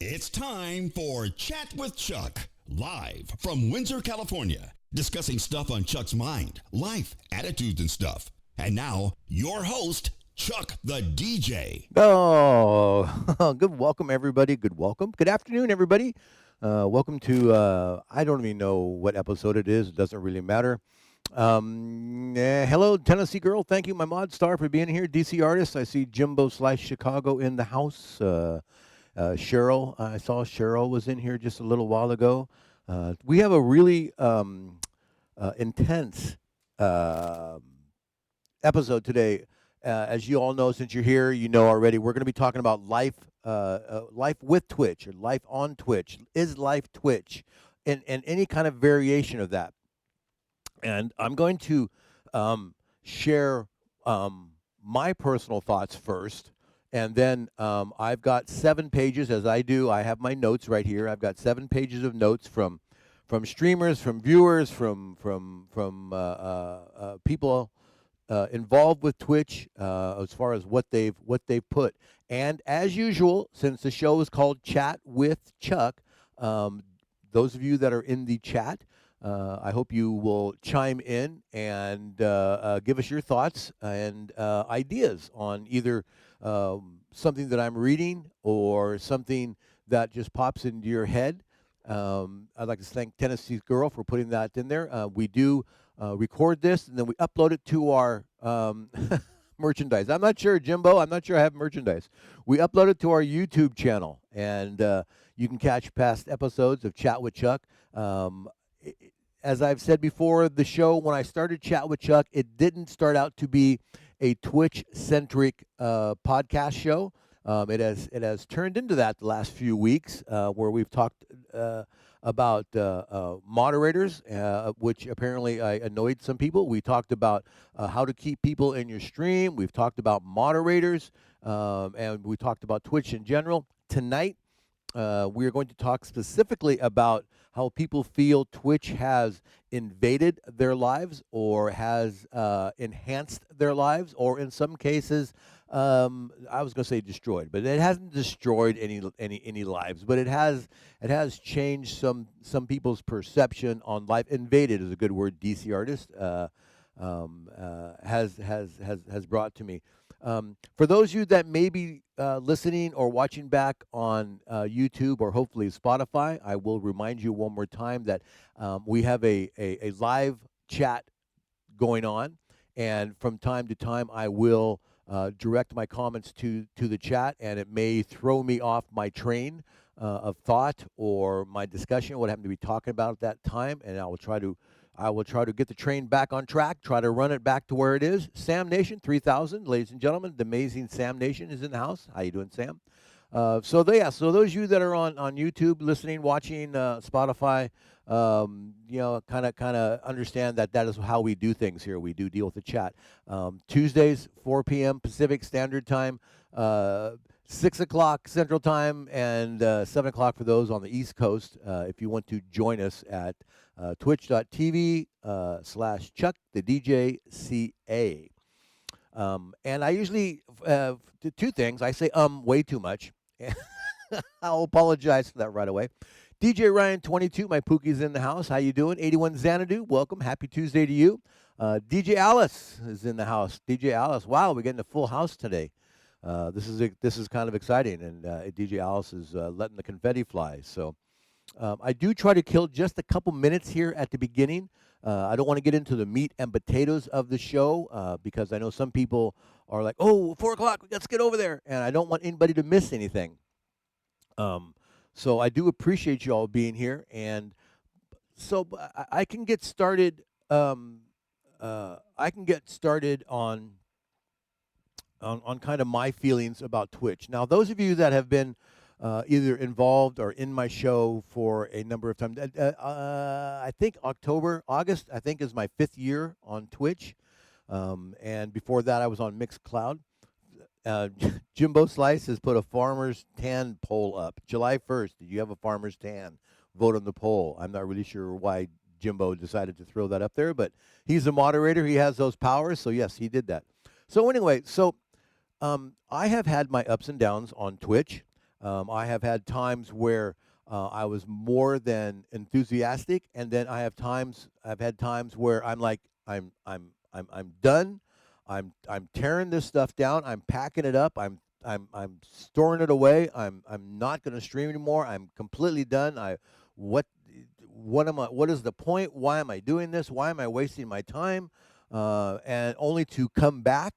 It's time for Chat with Chuck, live from Windsor, California, discussing stuff on Chuck's mind, life, attitudes, and stuff. And now, your host, Chuck the DJ. Oh, good welcome, everybody. Good welcome. Good afternoon, everybody. Welcome to, I don't even know what episode it is. It doesn't really matter. Hello, Tennessee Girl. Thank you, my mod star, for being here. DC Artist. I see Jimbo / Chicago in the house. Cheryl, I saw Cheryl was in here just a little while ago. We have a really intense episode today. As you all know, since you're here, you know already, we're going to be talking about life with Twitch, or life on Twitch. Is life Twitch? And any kind of variation of that. And I'm going to share my personal thoughts first. And then I've got 7 pages, as I do. I have my notes right here. I've got 7 pages of notes from streamers, from viewers, from people involved with Twitch, as far as what they've put. And as usual, since the show is called Chat with Chuck, those of you that are in the chat, I hope you will chime in and give us your thoughts and ideas on either something that I'm reading or something that just pops into your head. I'd like to thank Tennessee's Girl for putting that in there. We do record this, and then we upload it to our merchandise. I'm not sure, Jimbo. I'm not sure I have merchandise. We upload it to our YouTube channel, and you can catch past episodes of Chat with Chuck. As I've said before, the show, when I started Chat with Chuck, it didn't start out to be a Twitch-centric podcast show. It has turned into that the last few weeks, where we've talked about moderators, which apparently I annoyed some people. We talked about how to keep people in your stream. We've talked about moderators, and we talked about Twitch in general. Tonight, we are going to talk specifically about how people feel Twitch has invaded their lives, or has enhanced their lives, or in some cases, I was going to say destroyed, but it hasn't destroyed any lives, but it has changed some people's perception on life. Invaded is a good word. DC Artist has brought to me. For those of you that may be listening or watching back on YouTube, or hopefully Spotify, I will remind you one more time that we have a live chat going on, and from time to time I will direct my comments to the chat, and it may throw me off my train of thought or my discussion, what I happen to be talking about at that time, and I will try to get the train back on track, try to run it back to where it is. Sam Nation 3000, ladies and gentlemen, the amazing Sam Nation is in the house. How you doing, Sam? So those of you that are on YouTube, listening, watching, Spotify, kind of understand that is how we do things here. We do deal with the chat. Tuesdays, 4 p.m. Pacific Standard Time, 6 o'clock Central Time, and 7 o'clock for those on the East Coast. If you want to join us at twitch.tv /Chuck the DJ CA. And I usually, 2 things. I say way too much. I'll apologize for that right away. DJ Ryan 22, my Pookie's in the house. How you doing? 81 Xanadu, welcome. Happy Tuesday to you. DJ Alice is in the house. DJ Alice, wow, we're getting a full house today. This is kind of exciting, and DJ Alice is letting the confetti fly. So I do try to kill just a couple minutes here at the beginning. I don't want to get into the meat and potatoes of the show, because I know some people are like, oh, 4 o'clock, let's get over there. And I don't want anybody to miss anything. So I do appreciate you all being here. And so I can get started. I can get started on kind of my feelings about Twitch. Now, those of you that have been either involved or in my show for a number of times, I think August, I think, is my 5th year on Twitch. And before that, I was on Mixcloud. Jimbo Slice has put a farmer's tan poll up. July 1st, did you have a farmer's tan? Vote on the poll. I'm not really sure why Jimbo decided to throw that up there, but he's a moderator. He has those powers, so yes, he did that. So anyway, I have had my ups and downs on Twitch. I have had times where I was more than enthusiastic, and then I've had times where I'm like, I'm done. I'm tearing this stuff down. I'm packing it up. I'm storing it away. I'm not going to stream anymore. I'm completely done. What what is the point? Why am I doing this? Why am I wasting my time? And only to come back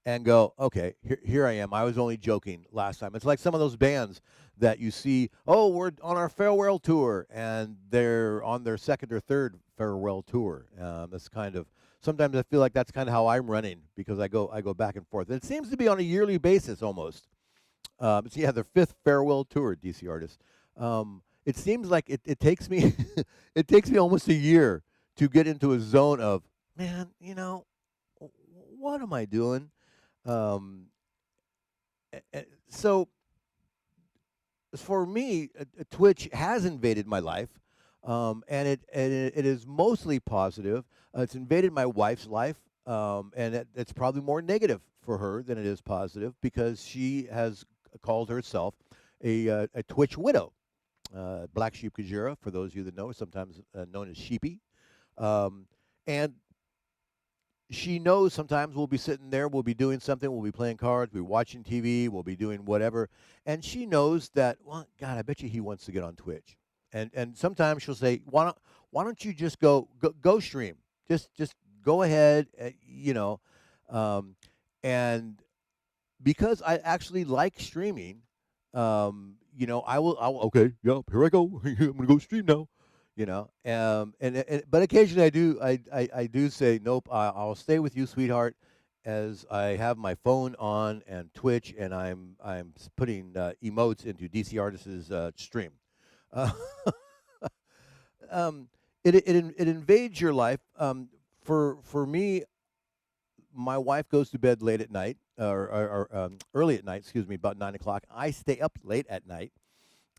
and go, okay, here I am. I was only joking last time. It's like some of those bands that you see, oh, we're on our farewell tour, and they're on their second or third farewell tour. That's kind of sometimes I feel like that's kind of how I'm running because I go back and forth. It seems to be on a yearly basis almost. It's yeah, their fifth farewell tour, DC artists. It seems like it takes me it takes me almost a year to get into a zone of man, what am I doing? Um, so for me, Twitch has invaded my life, and it is mostly positive. It's invaded my wife's life, and it's probably more negative for her than it is positive because she has called herself a Twitch widow. Black sheep Kajira, for those of you that know, sometimes known as Sheepy. Um, and she knows sometimes we'll be sitting there, we'll be doing something, we'll be playing cards, we'll be watching TV, we'll be doing whatever, and she knows that. Well, God, I bet you he wants to get on Twitch, and sometimes she'll say, why don't you just go stream, just go ahead, um, and because I actually like streaming, I will. Okay, yep, here I go. I'm gonna go stream now. But occasionally I do say nope. I'll stay with you, sweetheart, as I have my phone on and Twitch, and I'm putting emotes into DC Artists' stream. Uh, um, it invades your life. For me, my wife goes to bed late at night, or early at night, excuse me, about 9 o'clock. I stay up late at night,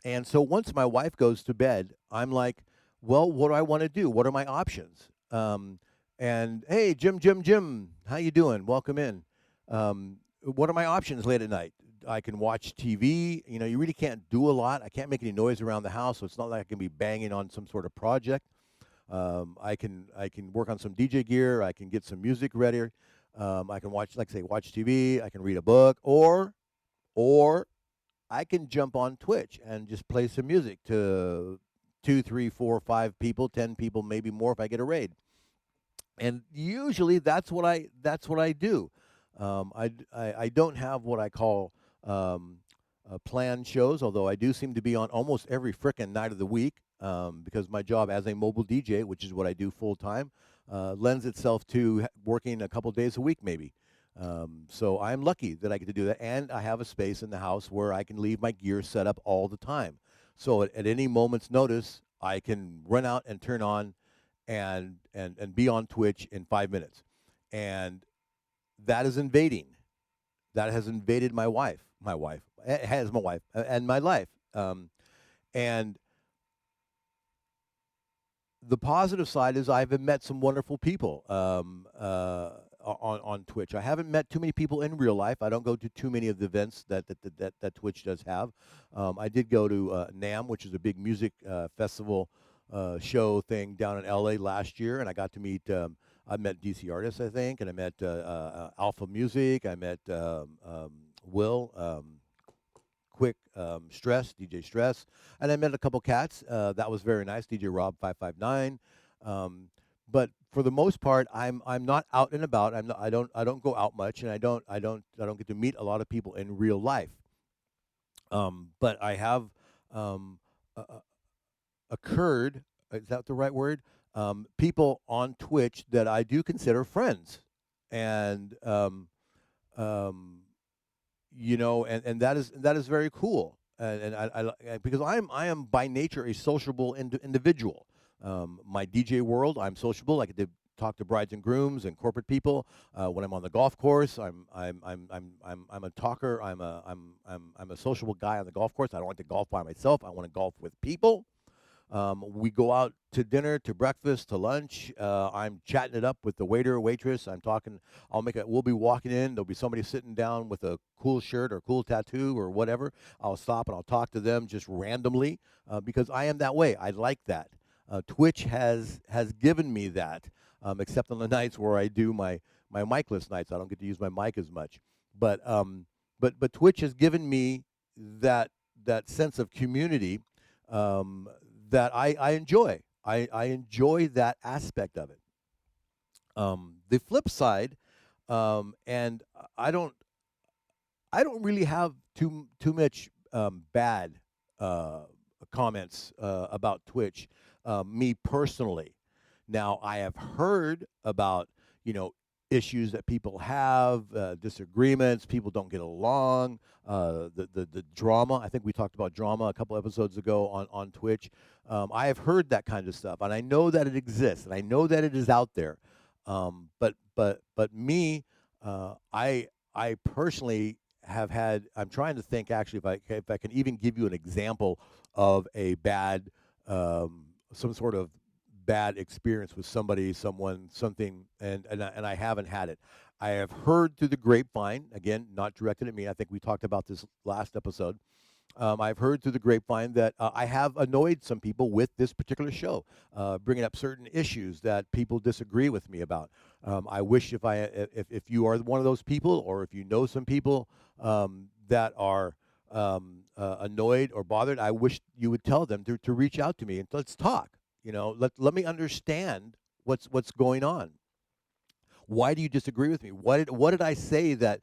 and so once my wife goes to bed, I'm like, well, what do I want to do? What are my options? And hey, Jim, how you doing? Welcome in. What are my options late at night? I can watch TV. You really can't do a lot. I can't make any noise around the house, so it's not like I can be banging on some sort of project. I can work on some DJ gear. I can get some music ready. I can watch, like I say, watch TV. I can read a book, or I can jump on Twitch and just play some music to two, three, four, 5 people, 10 people, maybe more if I get a raid. And usually that's what I do. I don't have what I call planned shows, although I do seem to be on almost every frickin' night of the week because my job as a mobile DJ, which is what I do full time, lends itself to working a couple days a week maybe. So I'm lucky that I get to do that, and I have a space in the house where I can leave my gear set up all the time. So at any moment's notice, I can run out and turn on and be on Twitch in 5 minutes, and that is invading. That has invaded my wife. My wife it has my wife and my life. And the positive side is I've met some wonderful people on Twitch. I haven't met too many people in real life. I don't go to too many of the events that Twitch does have. I did go to NAMM, which is a big music festival show thing down in LA last year, and I got to meet. I met DC artists, I think, and I met Alpha Music. I met Will. Quick Stress, DJ Stress, and I met a couple cats. That was very nice, DJ Rob 559. But for the most part, I'm not out and about. I don't go out much, and I don't get to meet a lot of people in real life. But I have uh, uh, occurred. Is that the right word? People on Twitch that I do consider friends, and um, and that is very cool. And because I am by nature a sociable individual. My DJ world, I'm sociable. I get to talk to brides and grooms and corporate people. When I'm on the golf course, I'm a talker. I'm a sociable guy on the golf course. I don't like to golf by myself. I want to golf with people. We go out to dinner, to breakfast, to lunch. I'm chatting it up with the waiter or waitress. I'm talking. We'll be walking in. There'll be somebody sitting down with a cool shirt or cool tattoo or whatever. I'll stop and I'll talk to them just randomly because I am that way. I like that. Twitch has given me that, except on the nights where I do my micless nights. I don't get to use my mic as much. But Twitch has given me that sense of community um, that I enjoy. I enjoy that aspect of it. The flip side, and I don't really have too much bad uh, comments about Twitch, me personally. Now I have heard about issues that people have, disagreements, people don't get along, the drama. I think we talked about drama a couple episodes ago on Twitch. I have heard that kind of stuff, and I know that it exists, and I know that it is out there. But me, I personally have had. I'm trying to think actually if I can even give you an example of a bad, some sort of bad experience with somebody, someone, something, and I haven't had it. I have heard through the grapevine, again, not directed at me. I think we talked about this last episode. I've heard through the grapevine that I have annoyed some people with this particular show, bringing up certain issues that people disagree with me about. I wish if you are one of those people, or if you know some people that are annoyed or bothered, I wish you would tell them to reach out to me and let's talk. Let me understand what's going on. Why do you disagree with me? What did I say that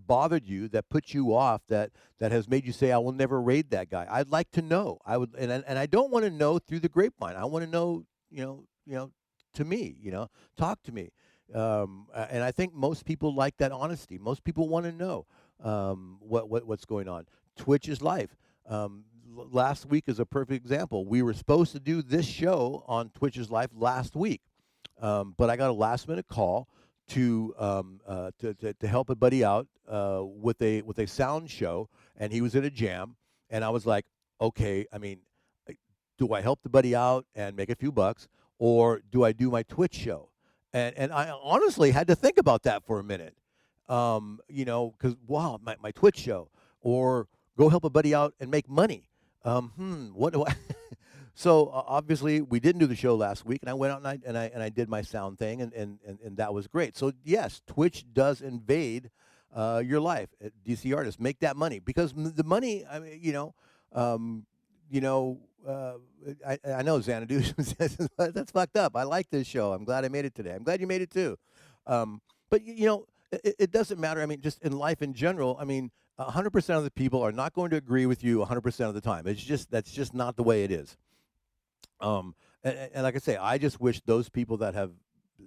bothered you, that put you off, that has made you say I will never raid that guy? I'd like to know. I would, and I don't want to know through the grapevine. I want to know, to me, talk to me. And I think most people like that honesty. Most people want to know what's going on. Twitch is life. Last week is a perfect example. We were supposed to do this show on Twitch's Life last week, but I got a last minute call to help a buddy out with a sound show, and he was in a jam, and I was like, okay, I mean, do I help the buddy out and make a few bucks, or do I do my Twitch show? And I honestly had to think about that for a minute, because wow, my Twitch show, or go help a buddy out and make money. What do I? So obviously we didn't do the show last week, and I went out and I did my sound thing, and that was great. So yes, Twitch does invade your life. DC artists make that money because the money. I mean, um, you know. I know Xanadu says that's fucked up. I like this show. I'm glad I made it today. I'm glad you made it too. But it doesn't matter. I mean, just in life in general. I mean, 100% of the people are not going to agree with you 100% of the time. That's just not the way it is. And like I say, I just wish those people that have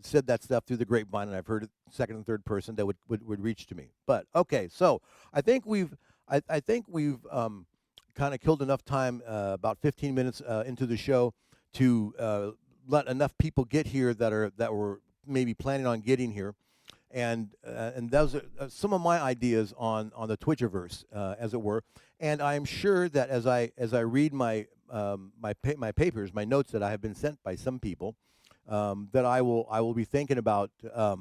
said that stuff through the grapevine, and I've heard it second and third person, that would reach to me. But okay, so I think we've kind of killed enough time, about 15 minutes into the show, to let enough people get here that were maybe planning on getting here. And those are some of my ideas on the Twitcherverse, as it were. And I'm sure that as I read my papers, my notes that I have been sent by some people, that I will be thinking about. I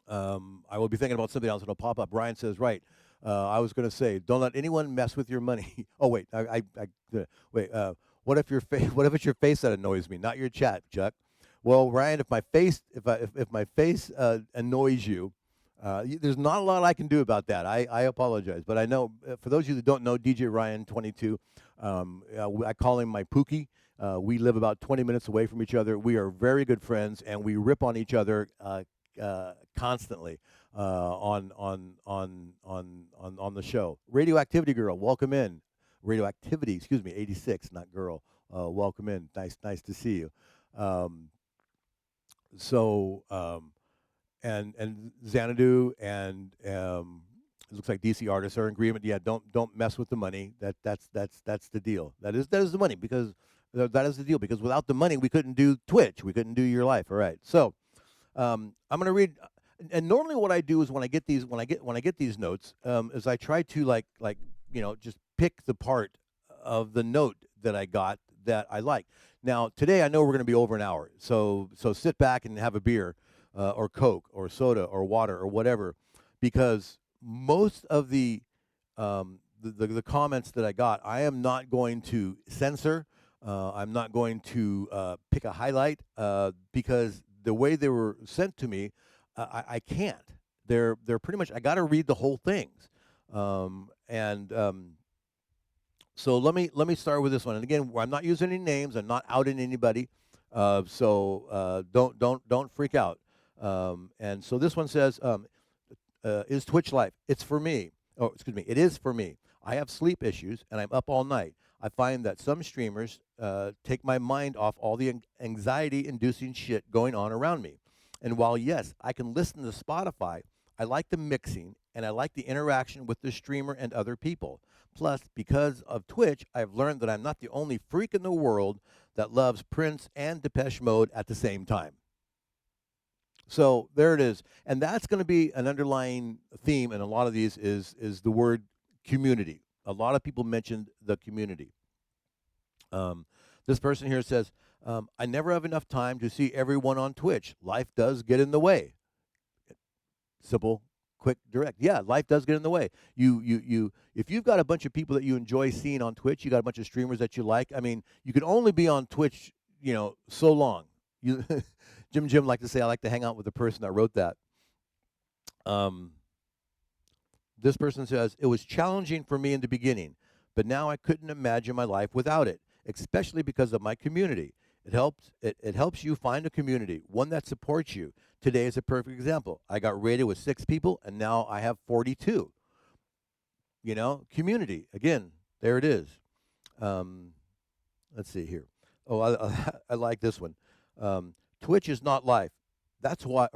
will be thinking about something else that'll pop up. Ryan says, right. I was going to say, don't let anyone mess with your money. Oh wait, wait. What if what if it's your face that annoys me, not your chat, Chuck? Well, Ryan, if my face annoys you, there's not a lot I can do about that. I apologize, but I know for those of you that don't know, DJ Ryan 22, I call him my Pookie. We live about 20 minutes away from each other. We are very good friends, and we rip on each other constantly on the show. Radioactivity Girl, welcome in. Radioactivity, excuse me, 86, not girl. Welcome in. Nice to see you. So and Xanadu and it looks like DC artists are in agreement. Yeah, don't mess with the money. That's the deal. That is the money, because that is the deal, because without the money we couldn't do Twitch. We couldn't do your life. All right. So I'm going to read, and normally what I do is when I get these notes, is I try to like just pick the part of the note that I got that I like. Now, today I know we're going to be over an hour, so sit back and have a beer, or Coke, or soda, or water, or whatever, because most of the comments that I got, I am not going to censor. I'm not going to pick a highlight because the way they were sent to me, I can't. They're pretty much. I got to read the whole things, and so let me start with this one. And again, I'm not using any names. I'm not outing anybody. So don't freak out. And so this one says, is Twitch live? It's for me. Oh, excuse me. It is for me. I have sleep issues and I'm up all night. I find that some streamers take my mind off all the anxiety-inducing shit going on around me. And while yes, I can listen to Spotify, I like the mixing and I like the interaction with the streamer and other people. Plus, because of Twitch, I've learned that I'm not the only freak in the world that loves Prince and Depeche Mode at the same time. So there it is, and that's going to be an underlying theme in a lot of these is the word community. A lot of people mentioned the community. This person here says, "I never have enough time to see everyone on Twitch. Life does get in the way." Simple, quick, direct. Yeah, life does get in the way. You. If you've got a bunch of people that you enjoy seeing on Twitch, you got a bunch of streamers that you like. I mean, you can only be on Twitch, so long. You, Jim like to say, I like to hang out with the person that wrote that. Um, this person says, it was challenging for me in the beginning, but now I couldn't imagine my life without it, especially because of my community. It helps you find a community, one that supports you. Today is a perfect example. I got rated with 6 people, and now I have 42. Community. Again, there it is. Um, let's see here. Oh, I like this one. Twitch is not life. That's why,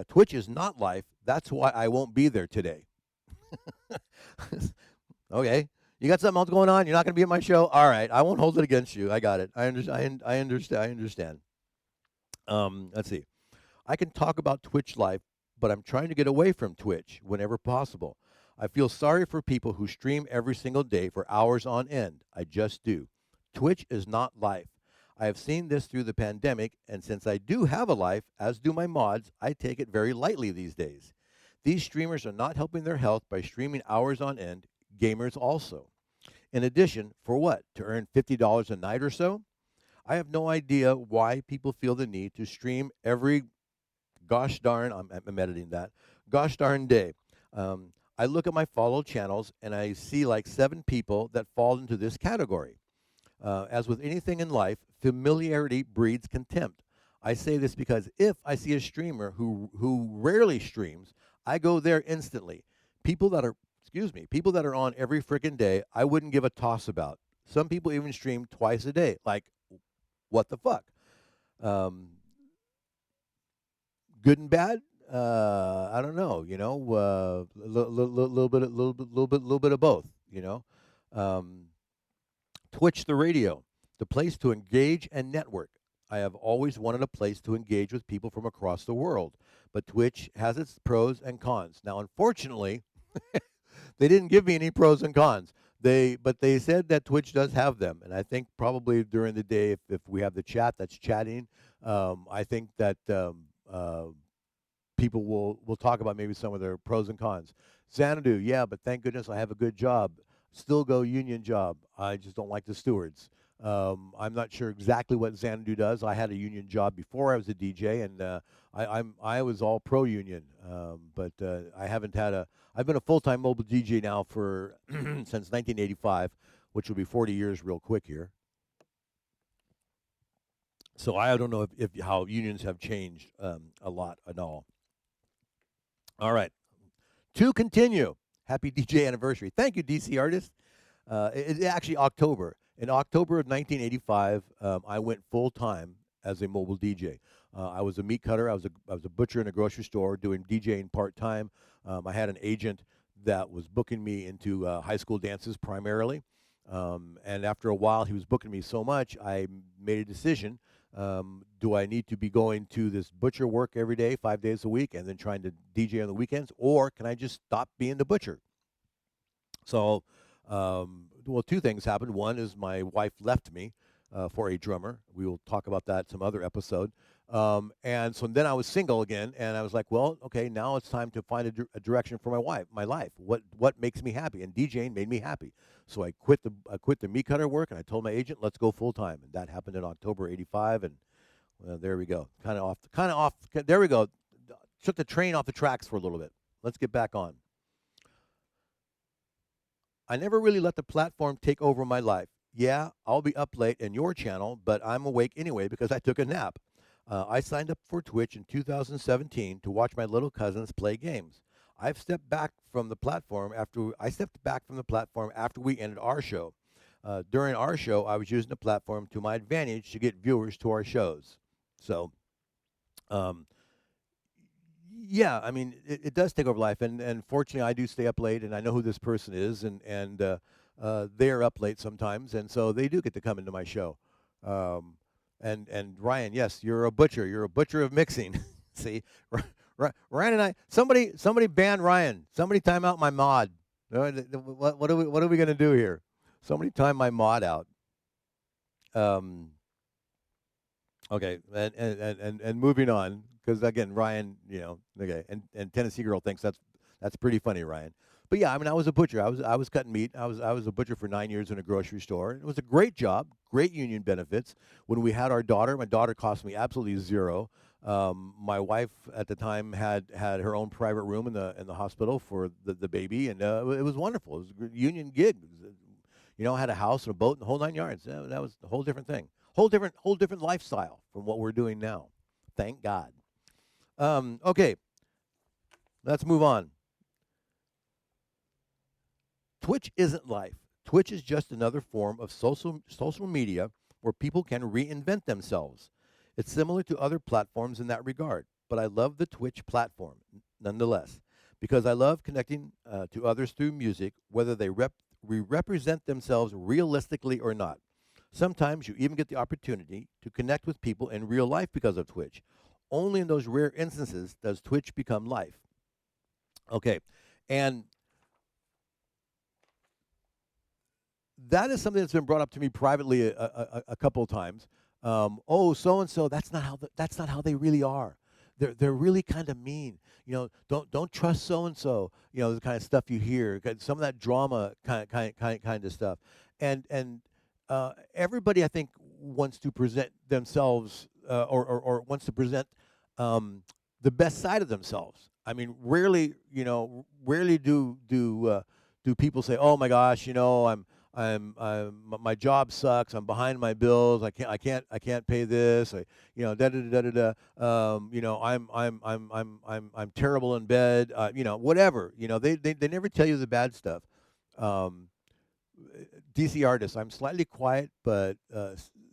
Twitch is not life. That's why I won't be there today. Okay. You got something else going on? You're not going to be at my show? All right. I won't hold it against you. I got it. I understand. I understand. I understand. Let's see. I can talk about Twitch life, but I'm trying to get away from Twitch whenever possible. I feel sorry for people who stream every single day for hours on end. I just do. Twitch is not life. I have seen this through the pandemic, and since I do have a life, as do my mods, I take it very lightly these days. These streamers are not helping their health by streaming hours on end, gamers also. In addition, for what? To earn $50 a night or so? I have no idea why people feel the need to stream every gosh darn, I'm editing that, gosh darn day. I look at my follow channels and I see like 7 people that fall into this category. As with anything in life, familiarity breeds contempt. I say this because if I see a streamer who rarely streams, I go there instantly. People that are, people that are on every freaking day, I wouldn't give a toss about. Some people even stream twice a day. Like, what the fuck? Good and bad. I don't know. Little bit of both. Twitch the radio, the place to engage and network. I have always wanted a place to engage with people from across the world, but Twitch has its pros and cons. Now, unfortunately, they didn't give me any pros and cons. But they said that Twitch does have them, and I think probably during the day, if we have the chat that's chatting, I think that people will talk about maybe some of their pros and cons. Xanadu, yeah, but thank goodness I have a good job. Still go union job. I just don't like the stewards. I'm not sure exactly what Xanadu does. I had a union job before I was a DJ, and I was all pro union. But I haven't had a. I've been a full-time mobile DJ now for since 1985, which will be 40 years real quick here. So I don't know if how unions have changed a lot at all. All right. To continue, happy DJ anniversary. Thank you, DC Artist. It's actually October. In October of 1985, I went full time as a mobile DJ. I was a meat cutter. I was a butcher in a grocery store doing DJing part time. I had an agent that was booking me into high school dances primarily. And after a while, he was booking me so much, I made a decision. Do I need to be going to this butcher work every day, 5 days a week, and then trying to DJ on the weekends, or can I just stop being the butcher? So, well, 2 things happened. One is my wife left me for a drummer. We will talk about that some other episode. And so then I was single again, and I was like, well, okay, now it's time to find a direction for my life. What makes me happy? And DJing made me happy. So I quit the meat cutter work, and I told my agent, let's go full time. And that happened in October '85, and well, there we go. Kind of off. There we go. Took the train off the tracks for a little bit. Let's get back on. I never really let the platform take over my life. Yeah, I'll be up late in your channel, but I'm awake anyway because I took a nap. I signed up for Twitch in 2017 to watch my little cousins play games. I stepped back from the platform after we ended our show. During our show, I was using the platform to my advantage to get viewers to our shows. So, um, yeah, I mean, it does take over life, and fortunately, I do stay up late, and I know who this person is, and they are up late sometimes, and so they do get to come into my show. Um, and Ryan, yes, you're a butcher. You're a butcher of mixing. See, Ryan and I. Somebody ban Ryan. Somebody time out my mod. What are we gonna do here? Somebody time my mod out. Um, Okay, and moving on, because again, Ryan, okay, and Tennessee Girl thinks that's pretty funny, Ryan. But yeah, I mean, I was a butcher. I was cutting meat. I was a butcher for 9 years in a grocery store. It was a great job, great union benefits. When we had our daughter, my daughter cost me absolutely zero. My wife at the time had her own private room in the hospital for the baby, and it was wonderful. It was a union gig. I had a house and a boat and the whole 9 yards. That was a whole different thing. Whole different lifestyle from what we're doing now. Thank God. Okay, let's move on. Twitch isn't life. Twitch is just another form of social media where people can reinvent themselves. It's similar to other platforms in that regard, but I love the Twitch platform nonetheless because I love connecting to others through music, whether they represent themselves realistically or not. Sometimes you even get the opportunity to connect with people in real life because of Twitch. Only in those rare instances does Twitch become life. Okay, and that is something that's been brought up to me privately a couple of times. Oh, so and so, that's not how they really are. They're really kind of mean. Don't trust so and so. The kind of stuff you hear, some of that drama kind of stuff, and everybody I think wants to present themselves or wants to present the best side of themselves. I mean, rarely do people say, "Oh my gosh, my job sucks. I'm behind my bills. I can't pay this. Da da da da da. I'm terrible in bed. Whatever. They never tell you the bad stuff. Um, DC artist. I'm slightly quiet, but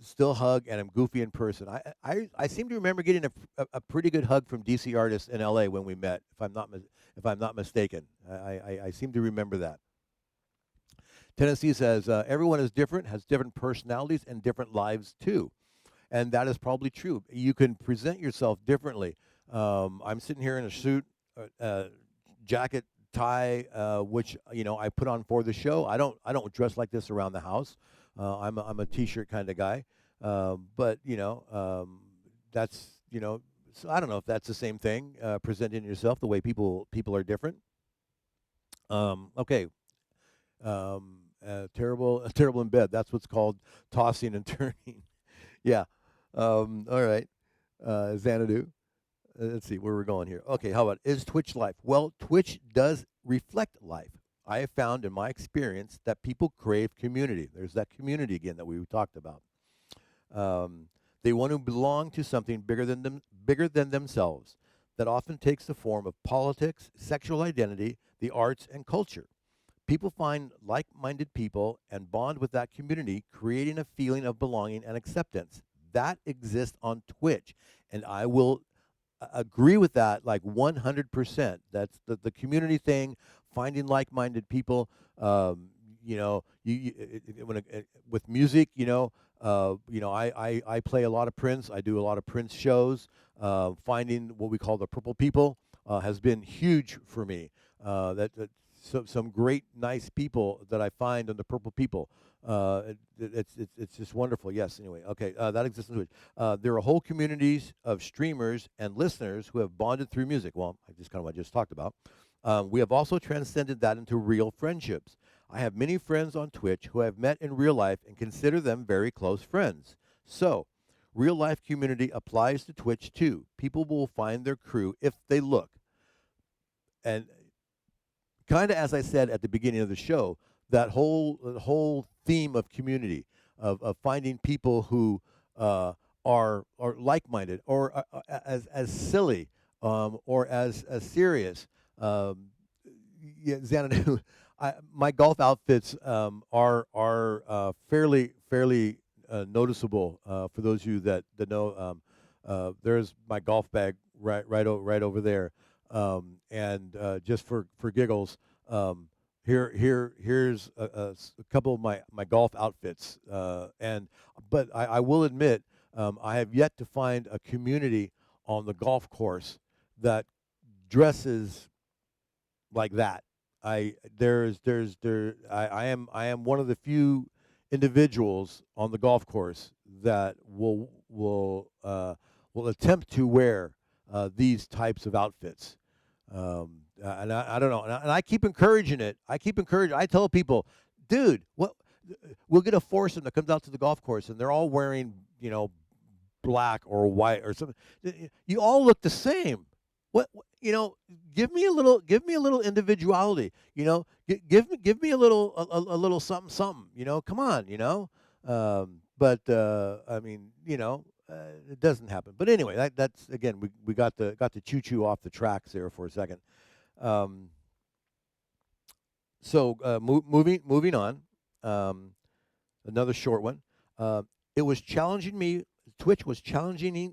still hug, and I'm goofy in person. I seem to remember getting a pretty good hug from DC artist in LA when we met. If I'm not mistaken, I seem to remember that. Tennessee says everyone is different, has different personalities and different lives too, and that is probably true. You can present yourself differently. I'm sitting here in a suit, jacket, tie, which I put on for the show. I don't dress like this around the house. I'm a t-shirt kind of guy, but that's So I don't know if that's the same thing. Presenting yourself the way people are different. Okay. Terrible in bed. That's what's called tossing and turning. Yeah. All right. Xanadu. Let's see where we're going here. Okay, how about is Twitch life? Well, Twitch does reflect life. I have found in my experience that people crave community. There's that community again that we talked about. They want to belong to something bigger than themselves. That often takes the form of politics, sexual identity, the arts, and culture. People find like minded people and bond with that community, creating a feeling of belonging and acceptance. That exists on Twitch. And I will agree with that like 100%. That's the community thing, finding like minded people. With music, I play a lot of Prince. I do a lot of Prince shows. Finding what we call the purple people has been huge for me. That some great, nice people that I find on the Purple People. It's just wonderful. Yes. Anyway, okay. That exists in Twitch. There are whole communities of streamers and listeners who have bonded through music. Well, I just kind of what I just talked about. We have also transcended that into real friendships. I have many friends on Twitch who I've met in real life and consider them very close friends. So, real life community applies to Twitch too. People will find their crew if they look. And kind of as I said at the beginning of the show, that whole theme of community, of finding people who are like minded or as silly or as serious. Yeah, Xanadu, my golf outfits are fairly noticeable for those of you that know. There's my golf bag right over there, and just for giggles, here's a couple of my golf outfits, and but I will admit I have yet to find a community on the golf course that dresses like that. I am one of the few individuals on the golf course that will attempt to wear these types of outfits. And I don't know, and I keep encouraging it. I tell people, dude, what? We'll get a foursome that comes out to the golf course, and they're all wearing, black or white or something. You all look the same. What give me a little individuality. Give me a little something something. Come on. But I mean, it doesn't happen. But anyway, that's again, we got the choo choo off the tracks there for a second. Um, moving on. Another short one. It was challenging me. Twitch was challenging me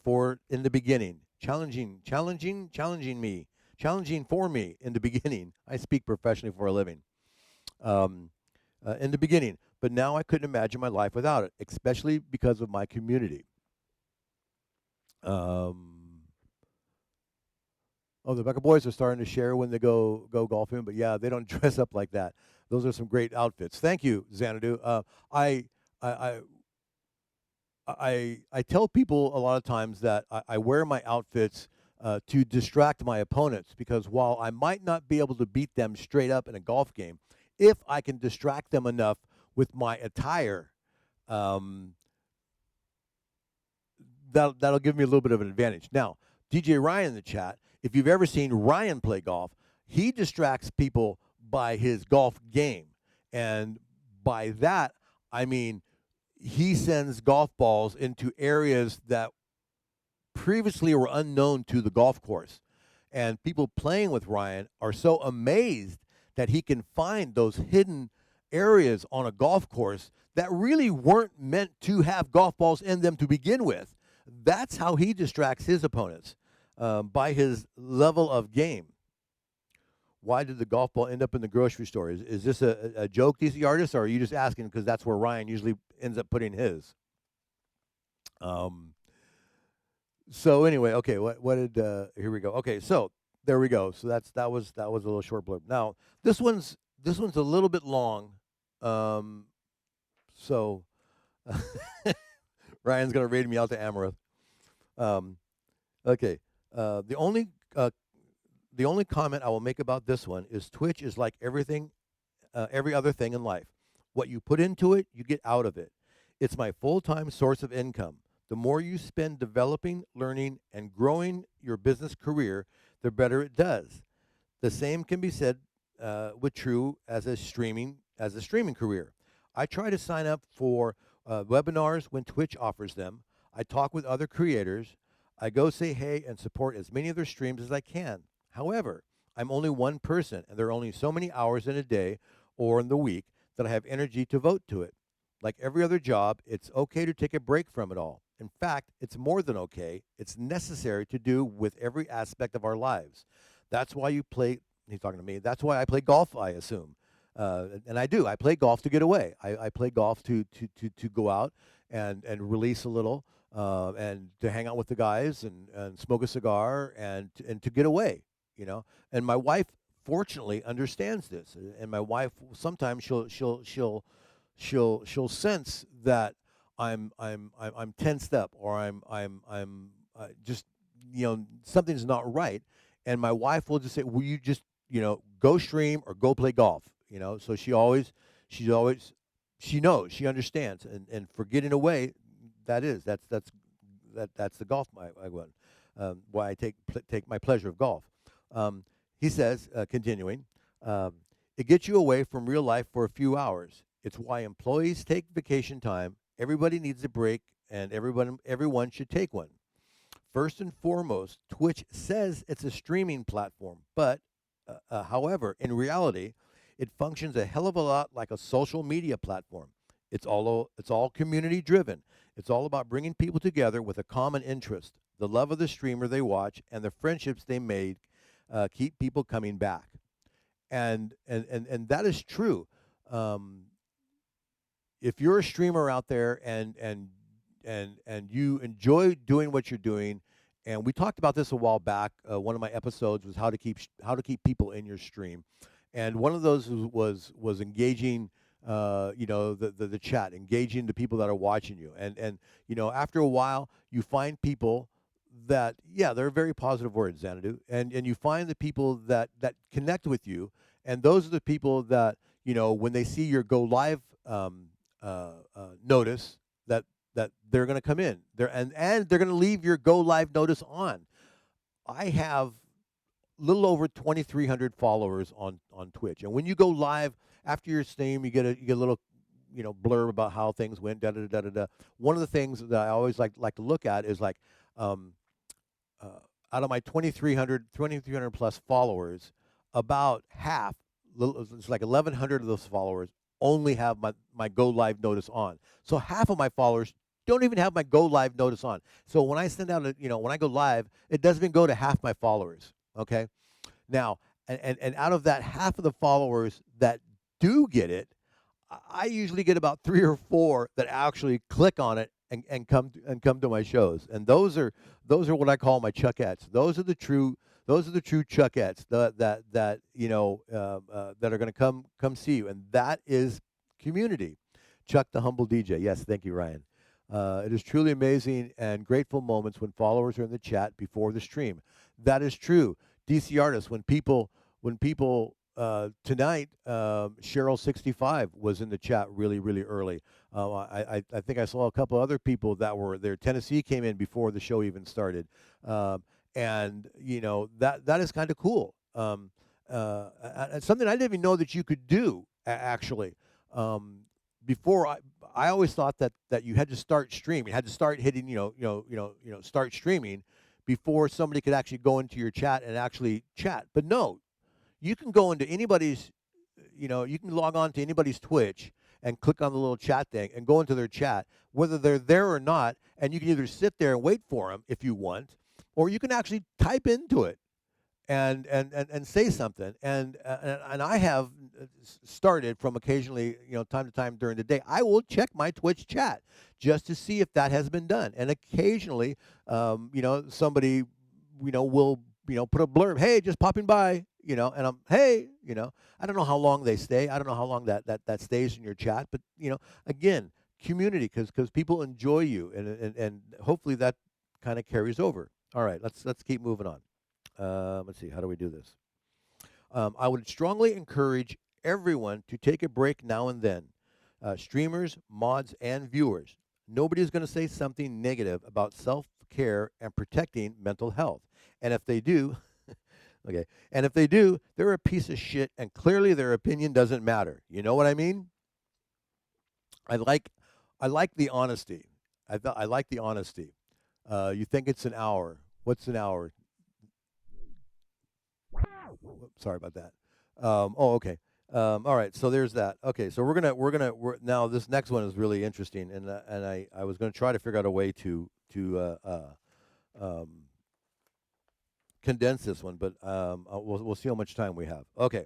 for in the beginning. Challenging me, challenging for me in the beginning. I speak professionally for a living. In the beginning, but now I couldn't imagine my life without it, especially because of my community. Um, oh, the Becca boys are starting to share when they go golfing, but yeah, they don't dress up like that. Those are some great outfits. Thank you, Xanadu. I, I, I tell people a lot of times that I wear my outfits to distract my opponents because while I might not be able to beat them straight up in a golf game, if I can distract them enough with my attire, um, that'll give me a little bit of an advantage. Now, DJ Ryan in the chat, if you've ever seen Ryan play golf, he distracts people by his golf game. And by that, I mean he sends golf balls into areas that previously were unknown to the golf course. And people playing with Ryan are so amazed that he can find those hidden areas on a golf course that really weren't meant to have golf balls in them to begin with. That's how he distracts his opponents by his level of game. Why did the golf ball end up in the grocery store? Is this a joke, DC artist, or are you just asking because that's where Ryan usually ends up putting his? Um, so anyway, okay, what did here we go. Okay, so there we go. So that was a little short blurb. Now this one's a little bit long. Um, so Ryan's gonna raid me out to Amaranth. Um, okay, uh, the only uh, the only comment I will make about this one is Twitch is like every other thing in life. What you put into it, you get out of it. It's my full-time source of income. The more you spend developing, learning, and growing your business career, the better it does. The same can be said with true as a streaming career. I try to sign up for webinars when Twitch offers them. I talk with other creators. I go say hey and support as many of their streams as I can. However, I'm only one person, and there are only so many hours in a day or in the week that I have energy to vote to it. Like every other job, it's okay to take a break from it all. In fact, it's more than okay. It's necessary to do with every aspect of our lives. That's why you play, he's talking to me, that's why I play golf, I assume. And I do. I play golf to get away. I play golf to go out and release a little and to hang out with the guys and smoke a cigar and to get away, you know. And my wife fortunately understands this, and my wife sometimes she'll sense that I'm tensed up, or I'm just, something's not right, and my wife will just say, "Will you just, go stream or go play golf?" So she's always she knows, she understands, and for getting away, that's the golf I won. Why I take my pleasure of golf. Um, he says, continuing, um, it gets you away from real life for a few hours. It's why employees take vacation time. Everybody needs a break, and everyone should take one. First and foremost, Twitch says it's a streaming platform, but however, in reality, it functions a hell of a lot like a social media platform. It's all community driven. It's all about bringing people together with a common interest. The love of the streamer they watch and the friendships they made keep people coming back. And that is true. Um, if you're a streamer out there, and you enjoy doing what you're doing, and we talked about this a while back. One of my episodes was how to keep people in your stream, and one of those was engaging, the chat, engaging the people that are watching you, and after a while you find people that, yeah, they're very positive words, Xanadu, and you find the people that connect with you, and those are the people that, when they see your go live, notice, that they're going to come in there, and they're going to leave your go live notice on. I have little over 2,300 followers on Twitch, and when you go live after your stream, you get a little, blurb about how things went. Da da da da da. One of the things that I always like to look at is like, um, uh, out of my 2,300 plus followers, about half, it's like 1,100 of those followers only have my go live notice on. So half of my followers don't even have my go live notice on. So when I send out, when I go live, it doesn't even go to half my followers. Okay. Now, and out of that half of the followers that do get it, I usually get about three or four that actually click on it and come to my shows, and those are what I call my Chuckettes. Those are the true Chuckettes that are going to come see you, and that is community. Chuck the humble DJ. Yes, thank you, Ryan. It is truly amazing and grateful moments when followers are in the chat before the stream. That is true. DC artists, when people tonight, Cheryl65 was in the chat really, really early. I think I saw a couple other people that were there. Tennessee came in before the show even started, and that is kind of cool. And something I didn't even know that you could do, actually. Um, Before, I always thought that you had to start streaming, you had to start hitting, start streaming before somebody could actually go into your chat and actually chat. But no, you can go into anybody's, you can log on to anybody's Twitch and click on the little chat thing and go into their chat, whether they're there or not, and you can either sit there and wait for them if you want, or you can actually type into it and say something. And I have started from occasionally, time to time during the day, I will check my Twitch chat just to see if that has been done. And occasionally, somebody, will, put a blurb, hey, just popping by, and I'm, hey, I don't know how long they stay. I don't know how long that stays in your chat, but again, community, because people enjoy you, and hopefully that kind of carries over. All right, let's keep moving on. Let's see, how do we do this? I would strongly encourage everyone to take a break now and then. Streamers, mods, and viewers. Nobody's going to say something negative about self-care and protecting mental health. And if they do, okay, and if they do, they're a piece of shit, and clearly their opinion doesn't matter. You know what I mean? I like, I like the honesty. I like the honesty. You think it's an hour? What's an hour? Sorry about that. Okay. All right. So there's that. Okay. So we're now this next one is really interesting, and I was gonna try to figure out a way to um, condense this one, but we'll see how much time we have. Okay.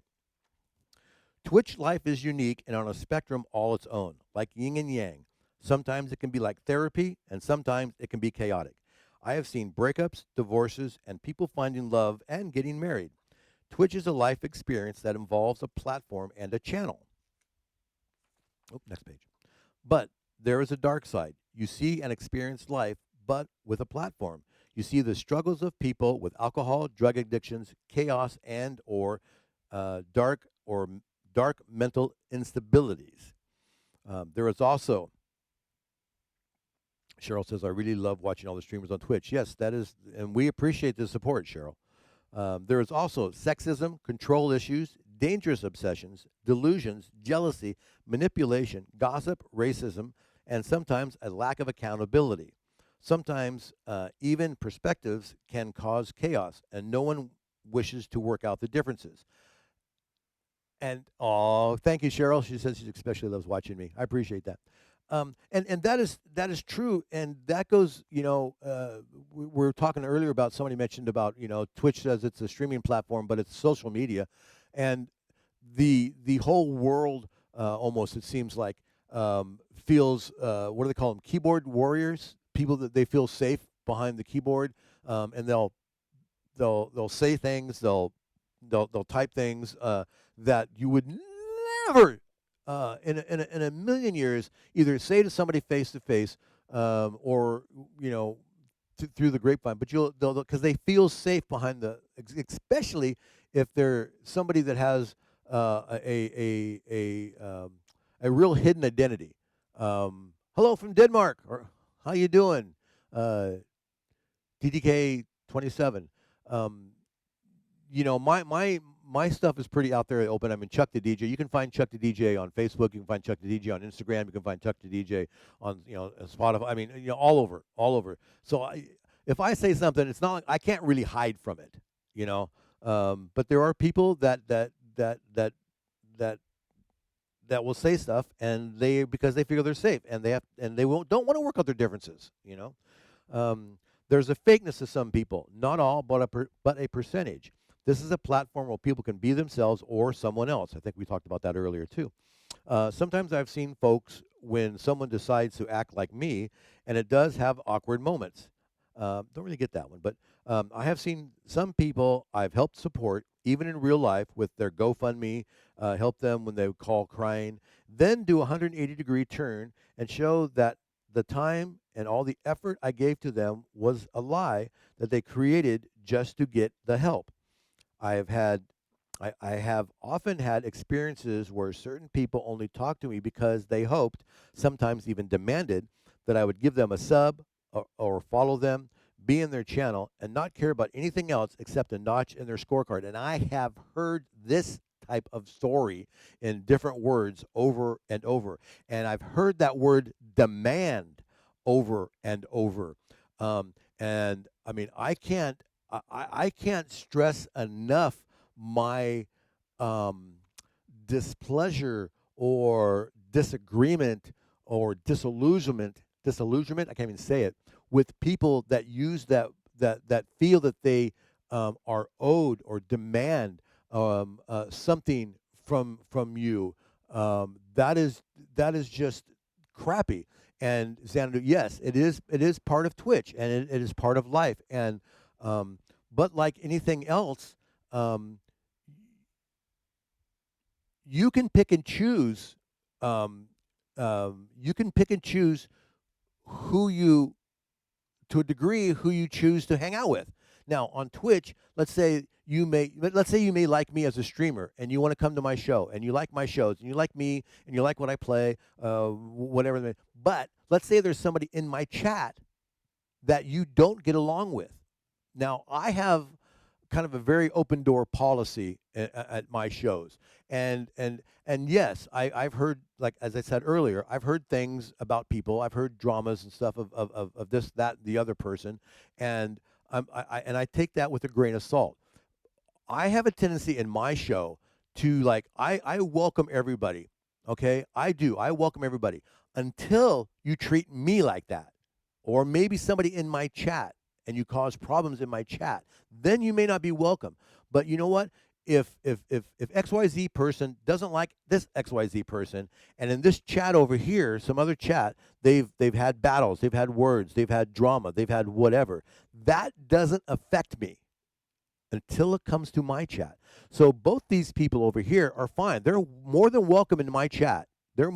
Twitch life is unique and on a spectrum all its own, like yin and yang. Sometimes it can be like therapy, and sometimes it can be chaotic. I have seen breakups, divorces, and people finding love and getting married. Twitch is a life experience that involves a platform and a channel. Oh, next page. But there is a dark side. You see and experience life, but with a platform. You see the struggles of people with alcohol, drug addictions, chaos, and or dark or dark mental instabilities. There is also, Cheryl says, I really love watching all the streamers on Twitch. Yes, that is, and we appreciate the support, Cheryl. There is also sexism, control issues, dangerous obsessions, delusions, jealousy, manipulation, gossip, racism, and sometimes a lack of accountability. Sometimes even perspectives can cause chaos, and no one wishes to work out the differences. And oh, thank you, Cheryl. She says she especially loves watching me. I appreciate that. And that is true, and that goes. We were talking earlier about somebody mentioned about Twitch says it's a streaming platform, but it's social media, and the whole world almost it seems like feels what do they call them? Keyboard warriors, people that they feel safe behind the keyboard, and they'll say things, they'll type things that you would never in a million years either say to somebody face to face or through the grapevine, but they'll because they feel safe behind especially if they're somebody that has a real hidden identity. Hello from Denmark, or how you doing? DDK 27. Um, my stuff is pretty out there open. I mean, Chuck the DJ. You can find Chuck the DJ on Facebook. You can find Chuck the DJ on Instagram. You can find Chuck the DJ on Spotify. I mean, all over, all over. So if I say something, it's not like I can't really hide from it, you know. But there are people that that will say stuff, and because they figure they're safe, and they won't don't want to work out their differences, you know. There's a fakeness to some people, not all, but a percentage. This is a platform where people can be themselves or someone else. I think we talked about that earlier too. Sometimes I've seen folks when someone decides to act like me, and it does have awkward moments. Don't really get that one, but I have seen some people I've helped support, even in real life, with their GoFundMe, help them when they call crying, then do a 180-degree turn and show that the time and all the effort I gave to them was a lie that they created just to get the help. I have had I have often had experiences where certain people only talk to me because they hoped, sometimes even demanded, that I would give them a sub or follow them, be in their channel, and not care about anything else except a notch in their scorecard. And I have heard this type of story in different words over and over. And I've heard that word demand over and over. And I mean, I can't stress enough my displeasure or disagreement or disillusionment, I can't even say it, with people that use that feel that they are owed or demand something from you. That is just crappy. And Xanadu, yes, it is part of Twitch, and it is part of life. And but like anything else, you can pick and choose. You can pick and choose who you, to a degree, who you choose to hang out with. Now on Twitch, let's say you may like me as a streamer, and you want to come to my show, and you like my shows, and you like me, and you like what I play, whatever. But let's say there's somebody in my chat that you don't get along with. Now I have kind of a very open door policy at my shows, and yes, I've heard, like as I said earlier, I've heard things about people, I've heard dramas and stuff of this, that, the other person, and I take that with a grain of salt. I have a tendency in my show to, like, I welcome everybody. Okay, I do. I welcome everybody until you treat me like that, or maybe somebody in my chat, and you cause problems in my chat. Then you may not be welcome. But you know what? If XYZ person doesn't like this XYZ person, and in this chat over here, some other chat, they've had battles, they've had words, they've had drama, they've had whatever. That doesn't affect me. until it comes to my chat. So both these people over here are fine. They're more than welcome in my chat. You're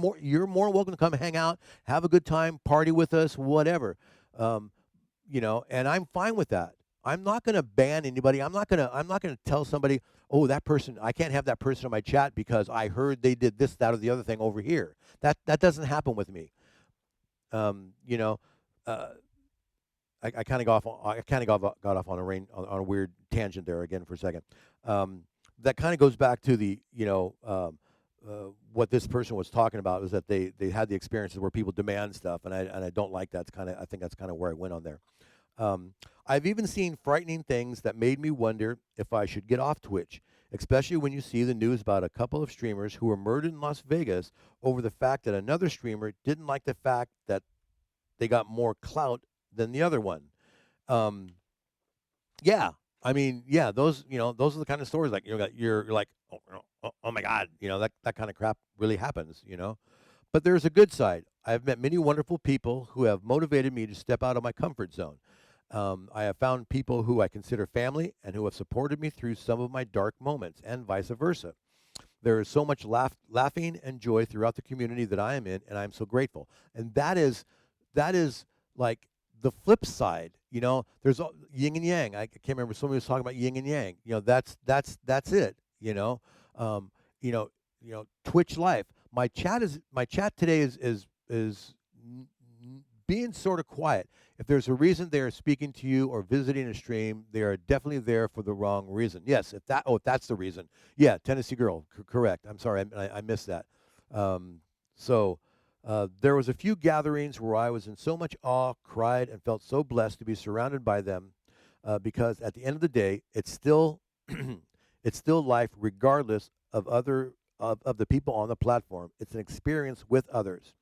more welcome to come hang out, have a good time, party with us, whatever. Um, and I'm fine with that. I'm not going to ban anybody. I'm not going to tell somebody, "Oh, that person, I can't have that person in my chat because I heard they did this, that, or the other thing over here." That doesn't happen with me. Um, you know, uh, I kind of got off on a weird tangent there again for a second. Um, that kind of goes back to the what this person was talking about is that they had the experiences where people demand stuff, and I don't like that. I think that's kind of where I went on there. I've even seen frightening things that made me wonder if I should get off Twitch, especially when you see the news about a couple of streamers who were murdered in Las Vegas over the fact that another streamer didn't like the fact that they got more clout than the other one. Um, yeah, I mean, yeah, those are the kind of stories like you're like, oh my God, that kind of crap really happens. But there's a good side. I've met many wonderful people who have motivated me to step out of my comfort zone. I have found people who I consider family and who have supported me through some of my dark moments, and vice versa. There is so much laughing and joy throughout the community that I am in, and I'm so grateful. And that is like the flip side. There's yin and yang. I can't remember, somebody was talking about yin and yang. That's it. Um, you know, Twitch life. My chat today is being sort of quiet. If there's a reason they are speaking to you or visiting a stream, they are definitely there for the wrong reason. Yes, if that's the reason. Yeah, Tennessee girl, correct. I'm sorry, I missed that. So there was a few gatherings where I was in so much awe, cried, and felt so blessed to be surrounded by them, because at the end of the day, it's still it's still life, regardless of the people on the platform. It's an experience with others.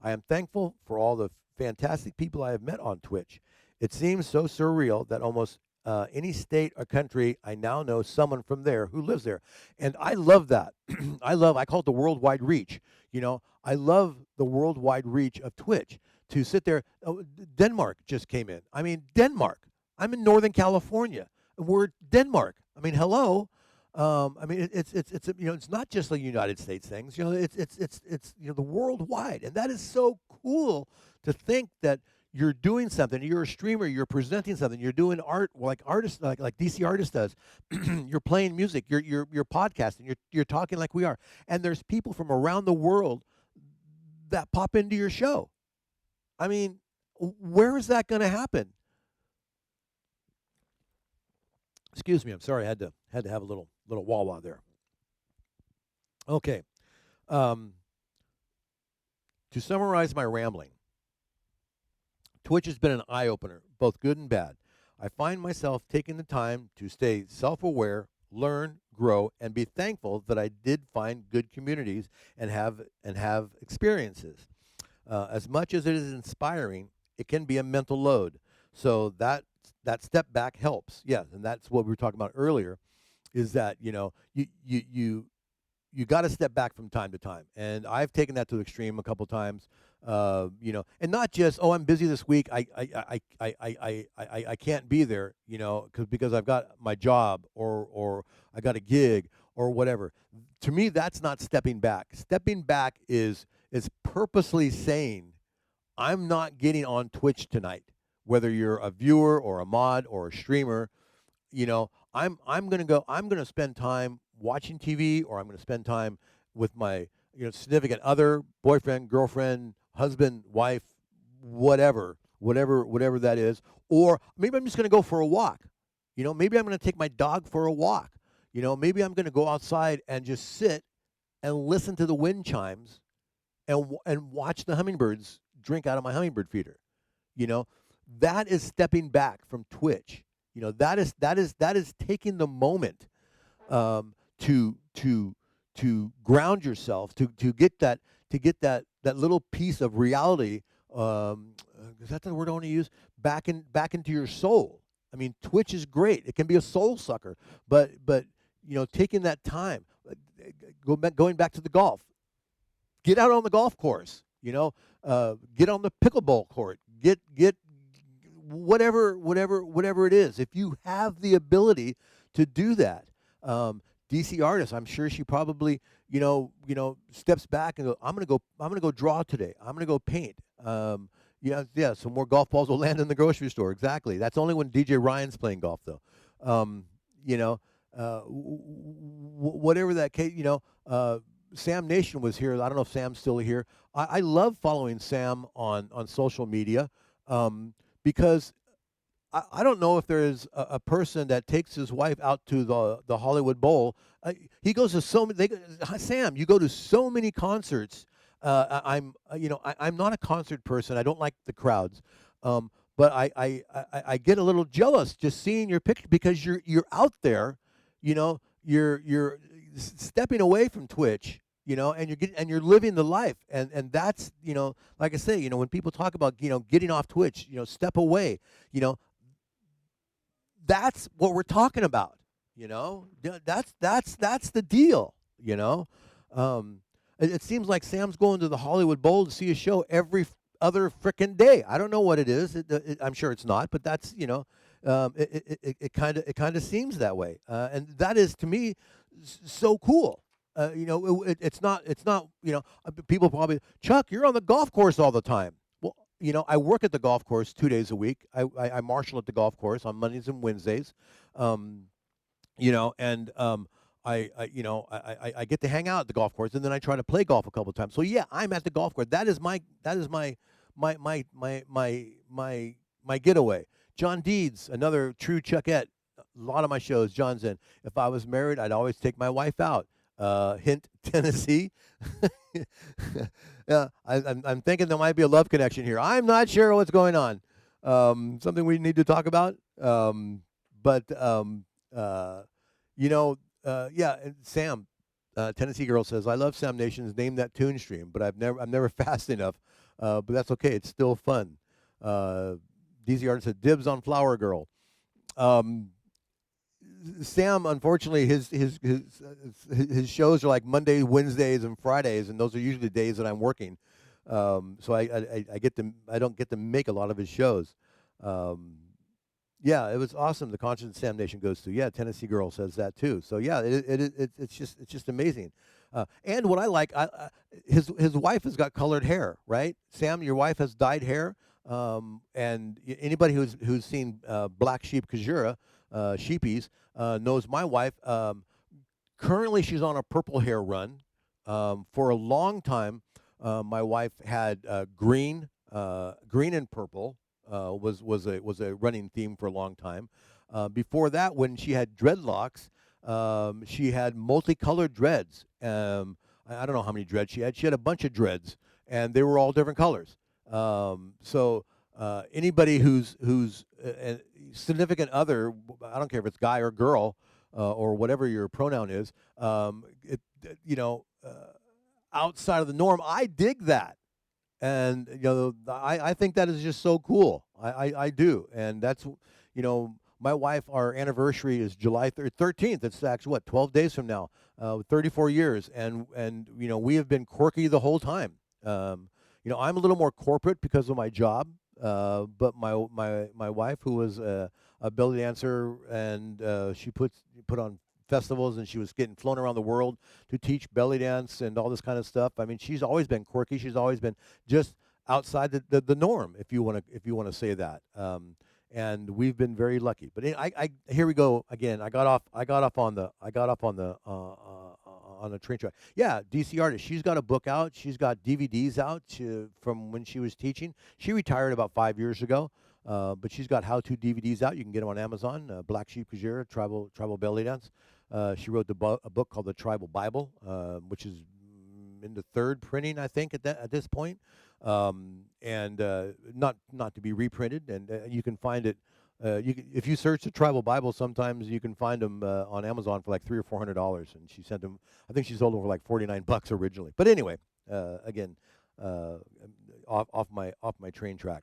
I am thankful for all the fantastic people I have met on Twitch. It seems so surreal that almost any state or country, I now know someone from there who lives there. And I love that. I call it the worldwide reach. I love the worldwide reach of Twitch to sit there. Oh, Denmark just came in. I mean, Denmark. I'm in Northern California. We're Denmark. I mean, hello. I mean, it's not just the United States things. It's the worldwide, and that is so cool to think that you're doing something. You're a streamer. You're presenting something. You're doing art like artists, like DC Artist does. You're playing music. You're podcasting. You're talking like we are. And there's people from around the world that pop into your show. I mean, where is that going to happen? Excuse me. I'm sorry. I had to have a little wah there. Okay. Um, to summarize my rambling, Twitch has been an eye opener, both good and bad. I find myself taking the time to stay self aware, learn, grow, and be thankful that I did find good communities and have experiences. As much as it is inspiring, it can be a mental load. So that step back helps. Yes, and that's what we were talking about earlier. Is that you got to step back from time to time, and I've taken that to the extreme a couple times. And not just, oh, I'm busy this week. I can't be there. Because I've got my job or I got a gig or whatever. To me, that's not stepping back. Stepping back is purposely saying, I'm not getting on Twitch tonight. Whether you're a viewer or a mod or a streamer, I'm gonna go. I'm gonna spend time watching TV, or I'm gonna spend time with my significant other, boyfriend, girlfriend, husband, wife, whatever that is. Or maybe I'm just gonna go for a walk. Maybe I'm gonna take my dog for a walk. Maybe I'm gonna go outside and just sit and listen to the wind chimes and watch the hummingbirds drink out of my hummingbird feeder. You know, that is stepping back from Twitch. That is taking the moment to ground yourself, to get that little piece of reality. Is that the word I want to use? Back into your soul. I mean, Twitch is great. It can be a soul sucker, but taking that time, going back to the golf, get out on the golf course. Get on the pickleball court. Get whatever it is. If you have the ability to do that. DC artist, I'm sure she probably, steps back and go, I'm gonna go draw today. I'm gonna go paint. Yeah, some more golf balls will land in the grocery store. Exactly. That's only when DJ Ryan's playing golf, though. Um, you know, whatever that case, Sam Nation was here. I don't know if Sam's still here. I love following Sam on social media because I don't know if there is a person that takes his wife out to the Hollywood Bowl. He goes to so many. Sam, you go to so many concerts. I'm not a concert person. I don't like the crowds, but I get a little jealous just seeing your picture because you're out there, you're stepping away from Twitch, and you're living the life, and that's like I say, when people talk about getting off Twitch, step away, that's what we're talking about. That's the deal. It seems like Sam's going to the Hollywood Bowl to see a show every other frickin' day. I don't know what it is. I'm sure it's not, but that's it kind of seems that way, and that is to me so cool. It's not. People probably, Chuck, you're on the golf course all the time. Well, I work at the golf course 2 days a week. I marshal at the golf course on Mondays and Wednesdays. And I get to hang out at the golf course, and then I try to play golf a couple of times. So yeah, I'm at the golf course. That is my getaway. John Deeds, another true Chuckette. A lot of my shows, John's in. If I was married, I'd always take my wife out. Hint, Tennessee. Yeah, I'm thinking there might be a love connection here. I'm not sure what's going on. Something we need to talk about. Yeah, and Sam, Tennessee Girl says, I love Sam Nation's Name That Tune stream, but I'm never fast enough. But that's okay. It's still fun. DZ Artist said, dibs on Flower Girl. Sam, unfortunately, his shows are like Monday, Wednesdays, and Fridays, and those are usually the days that I'm working. So I don't get to make a lot of his shows. Yeah, it was awesome. The concert Sam Nation goes to. Yeah, Tennessee Girl says that too. So yeah, it's just amazing. And what I like, his wife has got colored hair, right? Sam, your wife has dyed hair. And anybody who's seen Black Sheep Kajura, Sheepies, knows my wife. Currently, she's on a purple hair run. For a long time, my wife had green and purple. Was a running theme for a long time. Before that, when she had dreadlocks, she had multicolored dreads. I don't know how many dreads she had. She had a bunch of dreads, and they were all different colors. So anybody who's a significant other, I don't care if it's guy or girl or whatever your pronoun is, outside of the norm, I dig that. And I think that is just so cool. I do, and that's my wife. Our anniversary is July 13th. It's actually 12 days from now. 34 years, and we have been quirky the whole time. I'm a little more corporate because of my job, but my wife, who was a belly dancer, and she put on festivals, and she was getting flown around the world to teach belly dance and all this kind of stuff. I mean, she's always been quirky. She's always been just outside the norm, if you want to say that. And we've been very lucky. But here we go again. I got off on the train track. Yeah, DC Artist. She's got a book out. She's got DVDs out from when she was teaching. She retired about 5 years ago. But she's got how-to DVDs out. You can get them on Amazon. Black Sheep Kajira, Tribal Belly Dance. She wrote a book called The Tribal Bible, which is in the third printing, I think, at this point, and not to be reprinted. And you can find it. If you search the Tribal Bible, sometimes you can find them on Amazon for like $300 or $400. And she sent them. I think she sold them for like $49 originally. But anyway, again, off my train track.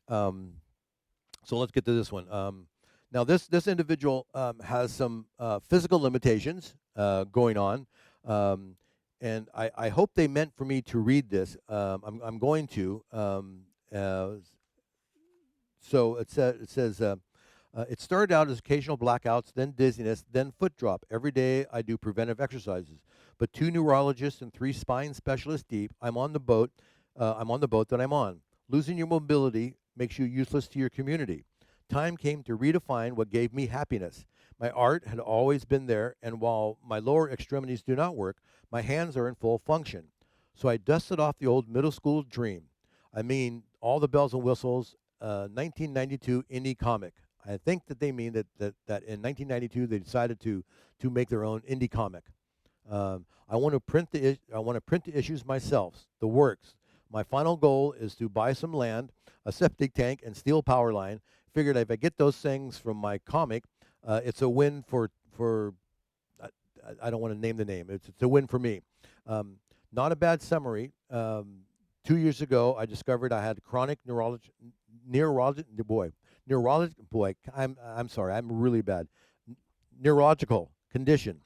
So let's get to this one. Now, this individual has some physical limitations going on, and I hope they meant for me to read this. I'm going to. So it says, It started out as occasional blackouts, then dizziness, then foot drop. Every day I do preventive exercises. But two neurologists and three spine specialists deep, I'm on the boat. I'm on the boat that I'm on. Losing your mobility makes you useless to your community. Time came to redefine what gave me happiness. My art had always been there, and while my lower extremities do not work, my hands are in full function. So I dusted off the old middle school dream. I mean, all the bells and whistles, 1992 indie comic. I think that they mean that in 1992 they decided to make their own indie comic. I want to I want to print the issues myself, the works. My final goal is to buy some land, a septic tank, and steel power line. Figured if I get those things from my comic, it's a win for I, I don't want to name the name. It's a win for me. Um, Not a bad summary. 2 years ago, I discovered I had chronic neurologic boy. I'm sorry. I'm really bad. Neurological condition.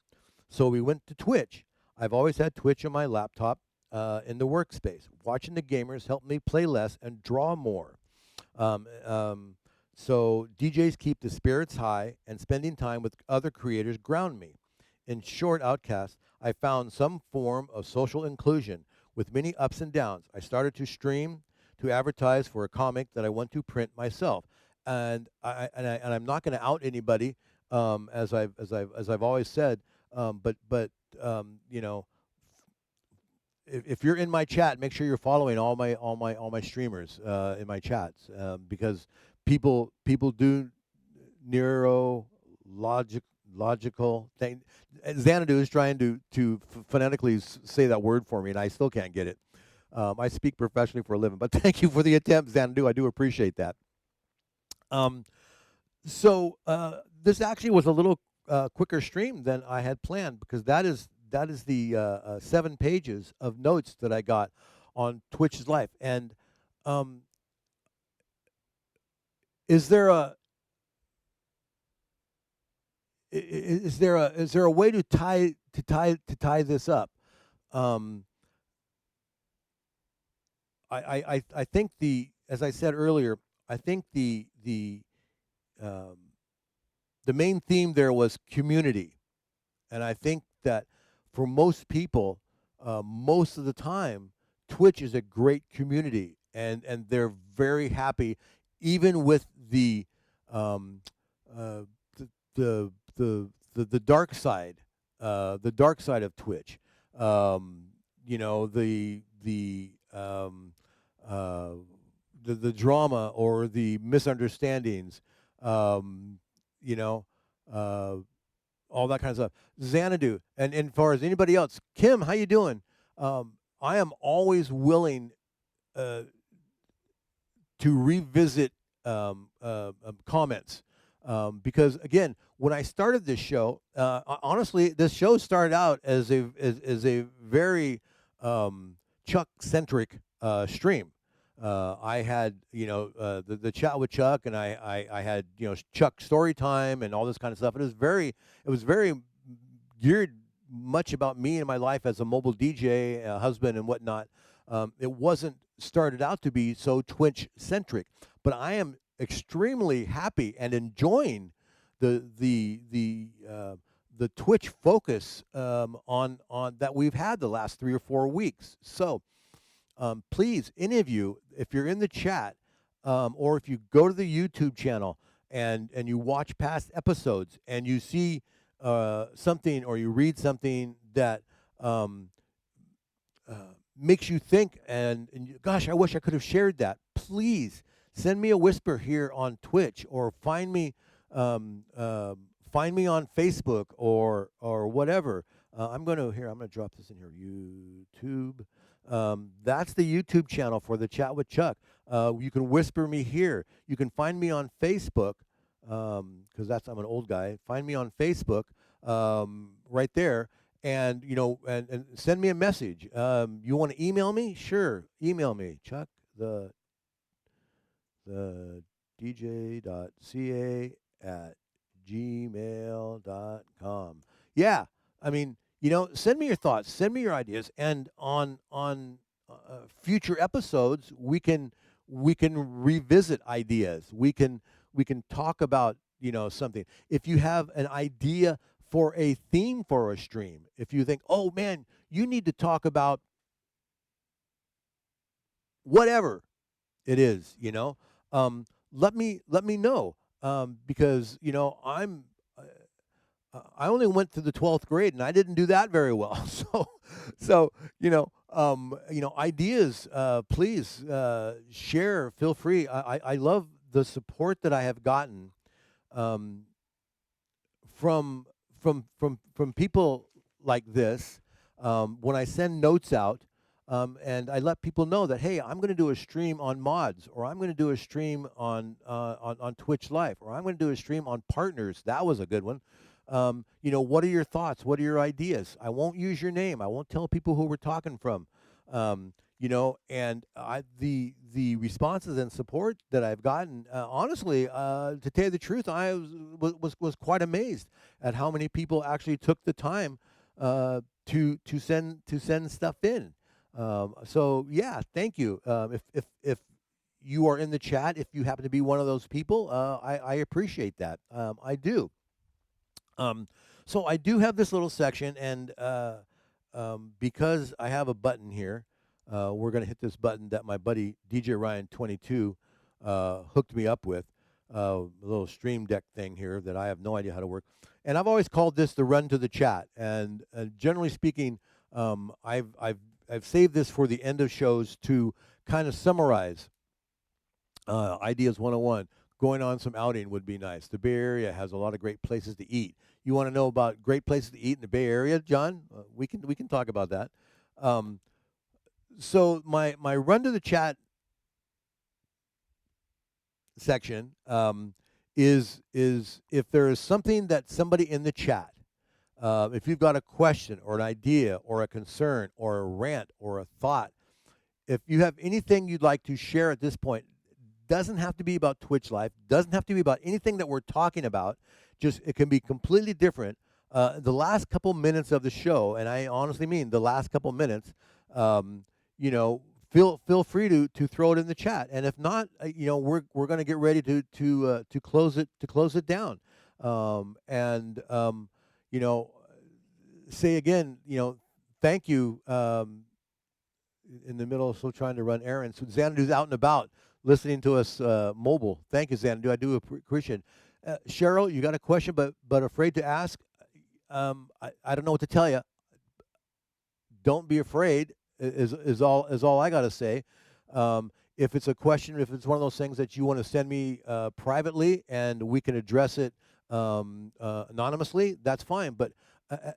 So we went to Twitch. I've always had Twitch on my laptop in the workspace. Watching the gamers helped me play less and draw more. Um, um, so DJs keep the spirits high, and spending time with other creators ground me. In short, Outcast, I found some form of social inclusion with many ups and downs. I started to stream, to advertise for a comic that I want to print myself, and I'm not going to out anybody, as I've always said. But you know, if you're in my chat, make sure you're following all my streamers in my chats, because people do neurologic logical thing. Xanadu is trying to phonetically say that word for me, and I still can't get it. I speak professionally for a living, but thank you for the attempt, Xanadu. I do appreciate that. Um, so this actually was a little quicker stream than I had planned, because that is the 7 pages of notes that I got on Twitch's life. And um, is there a is there a way to tie this up? Um, I think as I said earlier, I think um, the main theme there was community. And I think that for most people, most of the time, Twitch is a great community, and they're very happy, even with um, uh, the, the the dark side of Twitch. The uh, the drama or the misunderstandings. Um, you know. Uh, all that kind of stuff. Xanadu, and far as anybody else, Kim, how you doing? I am always willing uh, to revisit comments, because again, when I started this show, honestly, this show started out as a very Chuck centric stream. I had the chat with Chuck, and I had Chuck story time and all this kind of stuff. It was very geared much about me and my life as a mobile DJ, husband, and whatnot. It wasn't started out to be so Twitch centric, but I am extremely happy and enjoying the Twitch focus on that we've had the last 3 or 4 weeks. So please, any of you, if you're in the chat, or if you go to the YouTube channel and you watch past episodes and you see something, or you read something that um, uh, makes you think, gosh, I wish I could have shared that. Please send me a whisper here on Twitch, or um, uh, find me on Facebook, or whatever. I'm going to drop this in here. YouTube. That's the YouTube channel for the Chat with Chuck. You can whisper me here. You can find me on Facebook, because I'm an old guy. Find me on Facebook, right there, and send me a message. You want to email me? Sure, email me, Chuck the dj.ca at gmail.com. Yeah, I mean, send me your thoughts, send me your ideas, and on future episodes we can revisit ideas. We can talk about something. If you have an idea for a theme for a stream, if you think, oh man, you need to talk about whatever it is, let me know, because I only went to the 12th grade and I didn't do that very well. So ideas, please share. Feel free. I love the support that I have gotten um, from people like this, when I send notes out, and I let people know that, hey, I'm going to do a stream on mods, or I'm going to do a stream on Twitch Live, or I'm going to do a stream on partners. That was a good one. What are your thoughts? What are your ideas? I won't use your name. I won't tell people who we're talking from. And the responses and support that I've gotten, honestly, to tell you the truth, I was quite amazed at how many people actually took the time to send stuff in. So yeah, thank you. If you are in the chat, if you happen to be one of those people, I appreciate that. I do. Um, so I do have this little section, and because I have a button here, we're going to hit this button that my buddy DJ Ryan 22 hooked me up with, a little stream deck thing here that I have no idea how to work. And I've always called this the run to the chat. And generally speaking, I've saved this for the end of shows to kind of summarize Ideas 101. Going on some outing would be nice. The Bay Area has a lot of great places to eat. You want to know about great places to eat in the Bay Area, John? We can talk about that. Um, so my run to the chat section, is if there is something that somebody in the chat, if you've got a question or an idea or a concern or a rant or a thought, if you have anything you'd like to share at this point, doesn't have to be about Twitch Live, doesn't have to be about anything that we're talking about. Just it can be completely different. The last couple minutes of the show, and I honestly mean the last couple minutes, um, you know, feel free to throw it in the chat. And if not, we're going to get ready to close it down. And you know, say again, thank you. In the middle of still trying to run errands. Xanadu's out and about listening to us mobile. Thank you, Xanadu. I do appreciate it. Cheryl, you got a question but afraid to ask? I don't know what to tell you. Don't be afraid is all I got to say. If it's a question, if it's one of those things that you want to send me privately and we can address it anonymously, that's fine. But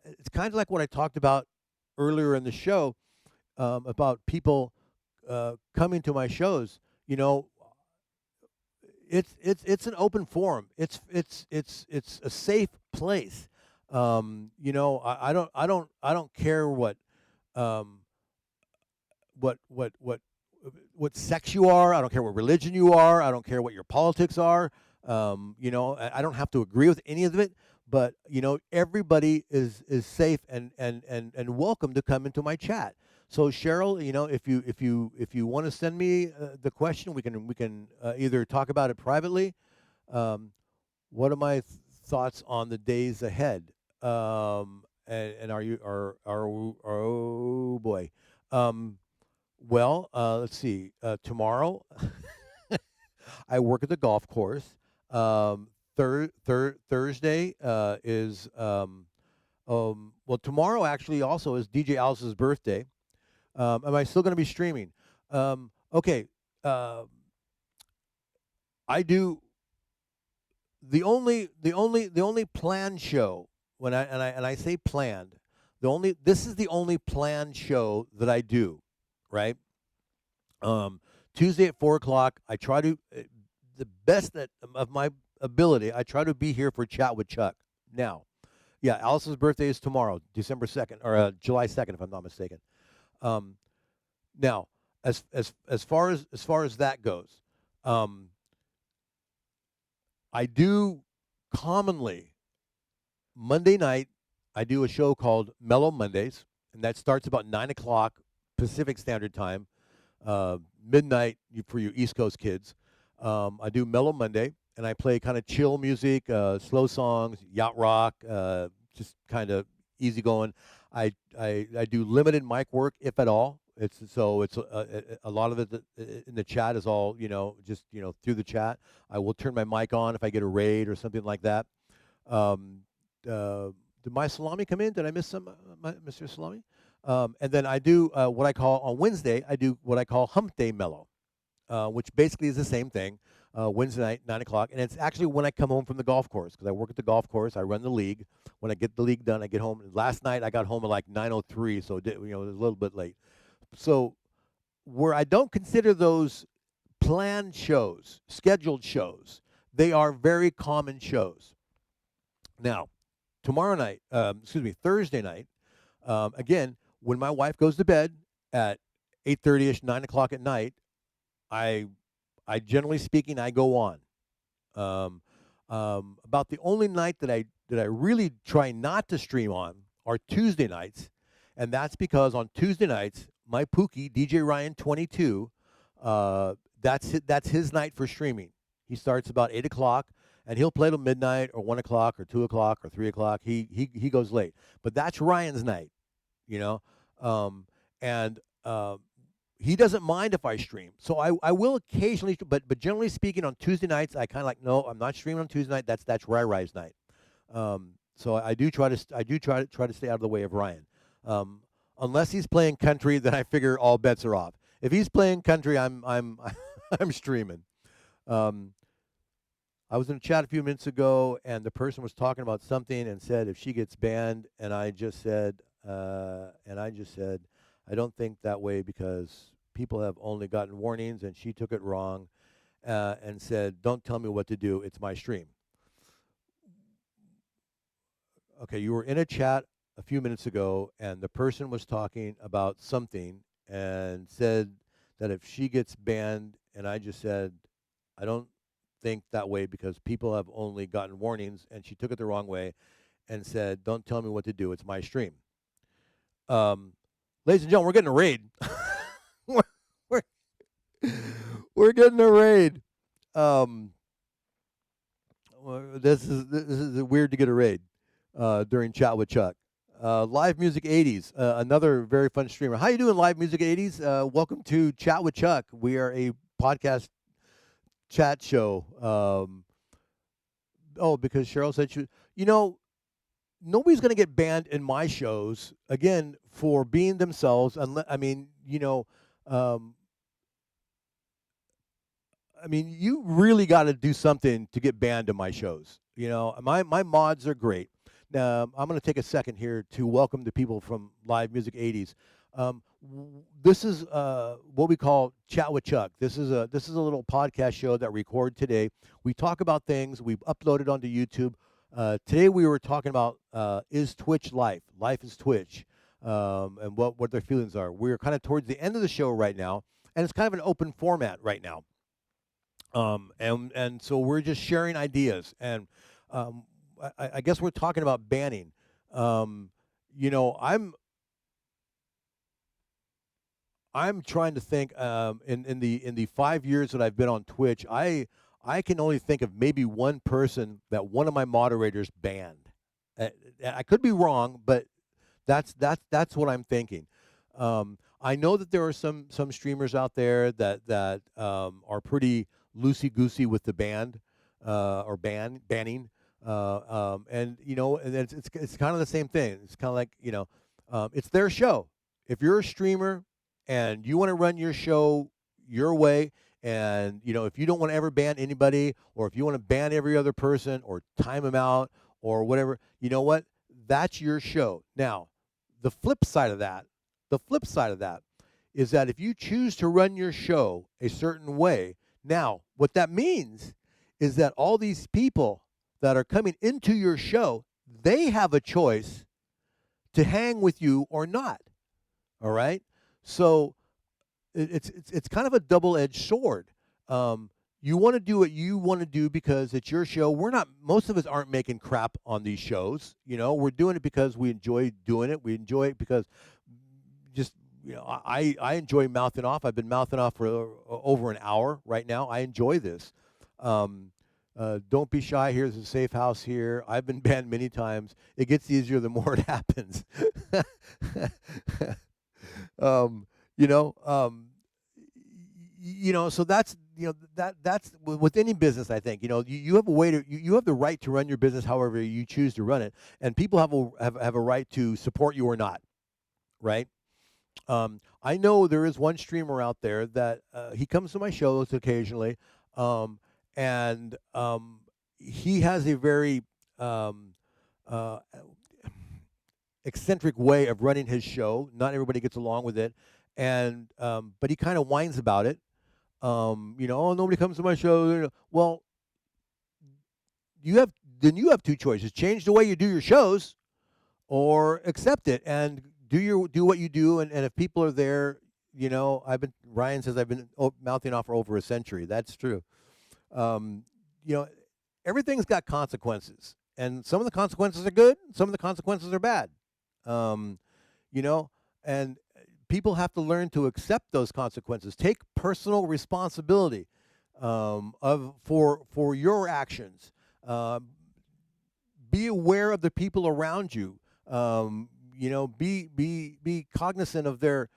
it's kind of like what I talked about earlier in the show, about people coming to my shows. It's an open forum. It's a safe place. I don't care um, what sex you are. I don't care what religion you are. I don't care what your politics are. I don't have to agree with any of it. But everybody is safe and welcome to come into my chat. So Cheryl, if you want to send me the question, we can either talk about it privately. What are my thoughts on the days ahead? And oh boy. Well, let's see. Tomorrow, I work at the golf course. Thursday is well, tomorrow actually also is DJ Alice's birthday. Am I still going to be streaming? Okay. I do the only planned show, when I say planned, this is the only planned show that I do, right? Tuesday at 4 o'clock. I try to the best of my ability. I try to be here for Chat with Chuck. Now, yeah, Alice's birthday is tomorrow, December 2nd or July 2nd, if I'm not mistaken. Now, as far as that goes, I do commonly Monday night. I do a show called Mellow Mondays, and that starts about 9 o'clock Pacific Standard Time, midnight for you East Coast kids. I do Mellow Monday. and I play kind of chill music, slow songs, yacht rock, just kind of easy going. I do limited mic work, if at all. It's a lot of it in the chat is all just through the chat. I will turn my mic on if I get a raid or something like that. Um, did my salami come in? Did I miss some, Mr. Salami? And then I do what I call on Wednesday. I do what I call Hump Day Mellow, which basically is the same thing. Wednesday night, 9 o'clock, and it's actually when I come home from the golf course because I work at the golf course. I run the league. When I get the league done, I get home. Last night I got home at like 9:03, so it was a little bit late. So where I don't consider those planned shows, scheduled shows, they are very common shows. Now, tomorrow night, Thursday night, again, when my wife goes to bed at 8:30ish, 9 o'clock at night, I, I generally speaking, I go on. Um, about the only night that I really try not to stream on are Tuesday nights, and that's because on Tuesday nights, my Pookie DJ Ryan 22, that's his night for streaming. He starts about 8 o'clock, and he'll play till midnight or 1 o'clock or 2 o'clock or 3 o'clock. He goes late, but that's Ryan's night, you know, um, and he doesn't mind if I stream. So I will occasionally, but generally speaking, on Tuesday nights, I kind of like, no, I'm not streaming on Tuesday night. That's Rai night. So I do try to stay out of the way of Ryan. Unless he's playing country, then I figure all bets are off. If he's playing country, I'm I'm streaming. Um, I was in a chat a few minutes ago, and the person was talking about something and said if she gets banned, and I just said, I don't think that way because people have only gotten warnings, and she took it wrong, and said, don't tell me what to do. It's my stream. Okay, you were in a chat a few minutes ago, and the person was talking about something and said that if she gets banned, and I just said, I don't think that way because people have only gotten warnings, and she took it the wrong way and said, don't tell me what to do. It's my stream. Um, ladies and gentlemen, we're getting a raid. we're, we're, we're getting a raid. This is weird to get a raid during Chat with Chuck. Live Music 80s, another very fun streamer. How you doing, Live Music 80s? Welcome to Chat with Chuck. We are a podcast chat show. Because Cheryl said nobody's going to get banned in my shows, again, for being themselves. You really got to do something to get banned in my shows. My mods are great. Now, I'm going to take a second here to welcome the people from Live Music 80s. This is what we call Chat with Chuck. This is a little podcast show that we record today. We talk about things. We've uploaded onto YouTube. Today we were talking about is Twitch life? Life is Twitch, and what their feelings are. We're kind of towards the end of the show right now, and it's kind of an open format right now. And so we're just sharing ideas, and I guess we're talking about banning. I'm trying to think. In the 5 years that I've been on Twitch, I can only think of maybe one person that one of my moderators banned. I could be wrong, but that's what I'm thinking. I know that there are some streamers out there that are pretty loosey goosey with the or banning, and it's kind of the same thing. It's kind of like it's their show. If you're a streamer and you want to run your show your way, and if you don't want to ever ban anybody, or if you want to ban every other person or time them out or whatever, you know what? That's your show. Now, the flip side of that is that if you choose to run your show a certain way, now what that means is that all these people that are coming into your show, they have a choice to hang with you or not. All right? So it's kind of a double-edged sword. You want to do what you want to do because it's your show. Most of us aren't making crap on these shows. We're doing it because we enjoy doing it. We enjoy it because I enjoy mouthing off. I've been mouthing off for over an hour right now. I enjoy this. Don't be shy. Here's a safe house here. I've been banned many times. It gets easier the more it happens. um, you know, so that's that's with any business. I think you have a way to you have the right to run your business however you choose to run it, and people have a right to support you or not, right? I know there is one streamer out there that he comes to my shows occasionally, um, and he has a very um, uh, eccentric way of running his show. Not everybody gets along with it, and but he kind of whines about it. Oh, nobody comes to my show. Well, you have you have two choices: change the way you do your shows, or accept it and do what you do. And if people are there, Ryan says I've been mouthing off for over a century. That's true. Um, you know, Everything's got consequences, and some of the consequences are good, some of the consequences are bad. Um, you know, and people have to learn to accept those consequences. Take personal responsibility of for your actions. Um, be aware of the people around you. Be cognizant of their.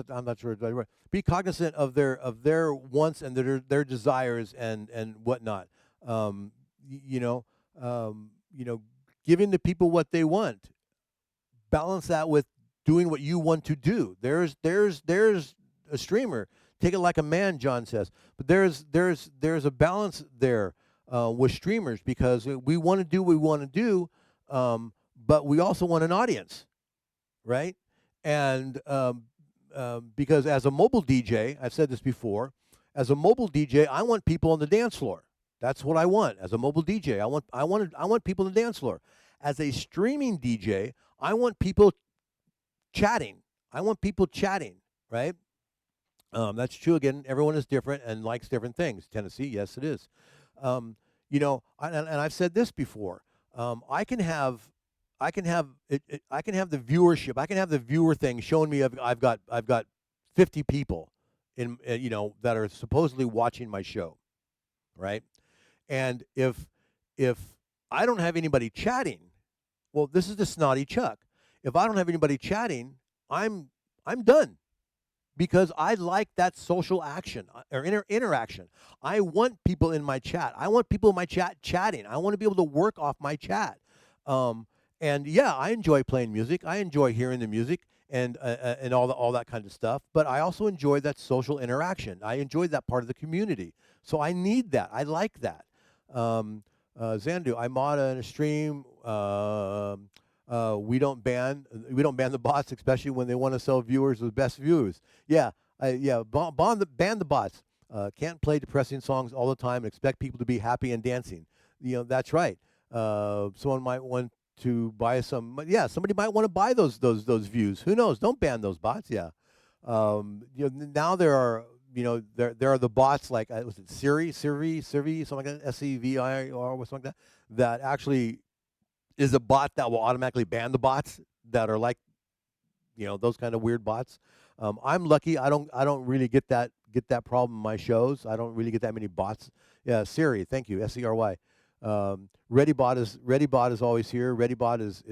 I'm not sure. Be cognizant of their wants and their desires and whatnot. Um, y- you know, Giving the people what they want. Balance that with doing what you want to do. There's a streamer. Take it like a man, John says. But there's a balance there with streamers because we want to do what we want to do, but we also want an audience, right? And because as a mobile DJ, I've said this before, as a mobile DJ, I want people on the dance floor. That's what I want as a mobile DJ. I want people on the dance floor. As a streaming DJ, I want people chatting. I want people chatting, right? That's true. Again, everyone is different and likes different things. Tennessee, yes, it is. And I've said this before. I can have the viewership. I can have the viewer thing showing me I've got 50 people that are supposedly watching my show, right? And if I don't have anybody chatting, well, this is the snotty Chuck. If I don't have anybody chatting, I'm I'm done because I like that social action or interaction. I want people in my chat. I want people in my chat chatting. I want to be able to work off my chat. Um, and yeah, I enjoy playing music. I enjoy hearing the music and all that kind of stuff. But I also enjoy that social interaction. I enjoy that part of the community. So I need that. I like that. Zandu, I mod in a stream. We don't ban the bots, especially when they want to sell viewers the best views. Yeah, ban the bots. Can't play depressing songs all the time and expect people to be happy and dancing. That's right. Someone might want to buy some. Yeah, somebody might want to buy those views. Who knows? Don't ban those bots. Yeah. Now there are there are the bots like was it Siri, something like that, SEVI or something like that, that actually is a bot that will automatically ban the bots that are like those kind of weird bots. I'm lucky. I don't really get that problem in my shows. I don't really get that many bots. Yeah, Siri. Thank you. SERY. ReadyBot is always here. ReadyBot is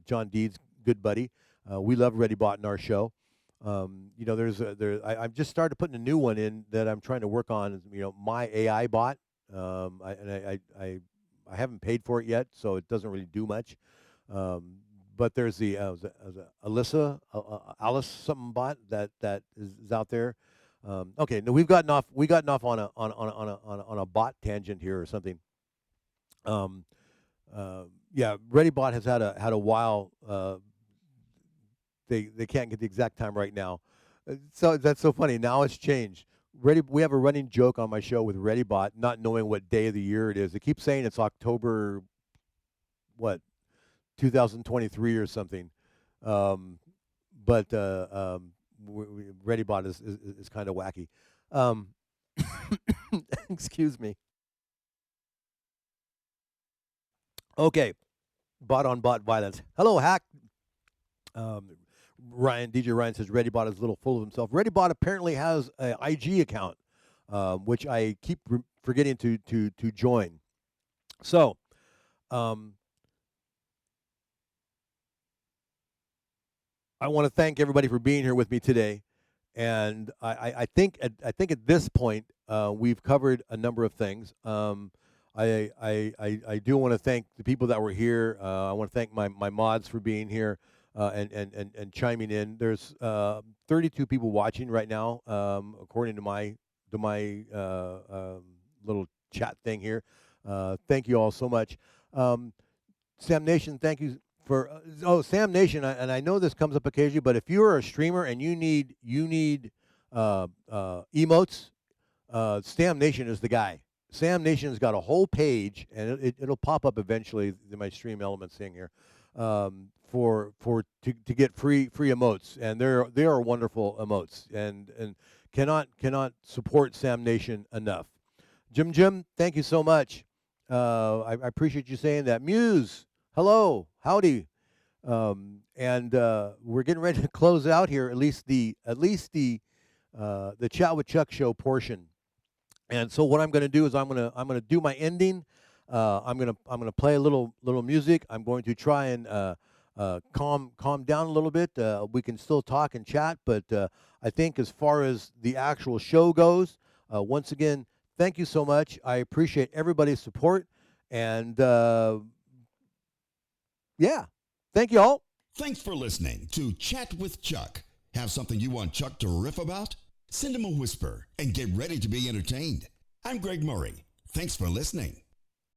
John Deed's good buddy. We love ReadyBot in our show. I've just started putting a new one in that I'm trying to work on. My AI bot. I haven't paid for it yet, so it doesn't really do much. But there's the Alice something bot that is out there. Okay, no, we gotten off on a bot tangent here or something. Yeah, ReadyBot has had a while. They can't get the exact time right now. So that's so funny. Now it's changed. We have a running joke on my show with ReadyBot, not knowing what day of the year it is. They keep saying it's October, what, 2023 or something. But ReadyBot is kind of wacky. Um, excuse me. Okay, bot on bot violence. Hello, hack. Um, DJ Ryan says ReadyBot is a little full of himself. ReadyBot apparently has an IG account. which I keep forgetting to join. So, um, I want to thank everybody for being here with me today, and I think at this point we've covered a number of things. I do want to thank the people that were here. I want to thank my mods for being here and chiming in. There's 32 people watching right now, according to my little chat thing here. Thank you all so much. Um, Sam Nation, thank you for Sam Nation, and I know this comes up occasionally, but if you're a streamer and you need emotes, Sam Nation is the guy. Sam Nation has got a whole page, and it'll pop up eventually in my stream elements thing here, to get free emotes, and they are wonderful emotes, and cannot support Sam Nation enough. Jim, thank you so much. I appreciate you saying that. Muse, hello, howdy, and we're getting ready to close out here. At least the Chat with Chuck show portion. And so what I'm going to do is I'm going to do my ending. I'm going to play a little music. I'm going to try and calm down a little bit. We can still talk and chat, but I think as far as the actual show goes, once again, thank you so much. I appreciate everybody's support, and yeah, thank you all. Thanks for listening to Chat with Chuck. Have something you want Chuck to riff about? Send him a whisper and get ready to be entertained. I'm Greg Murray. Thanks for listening.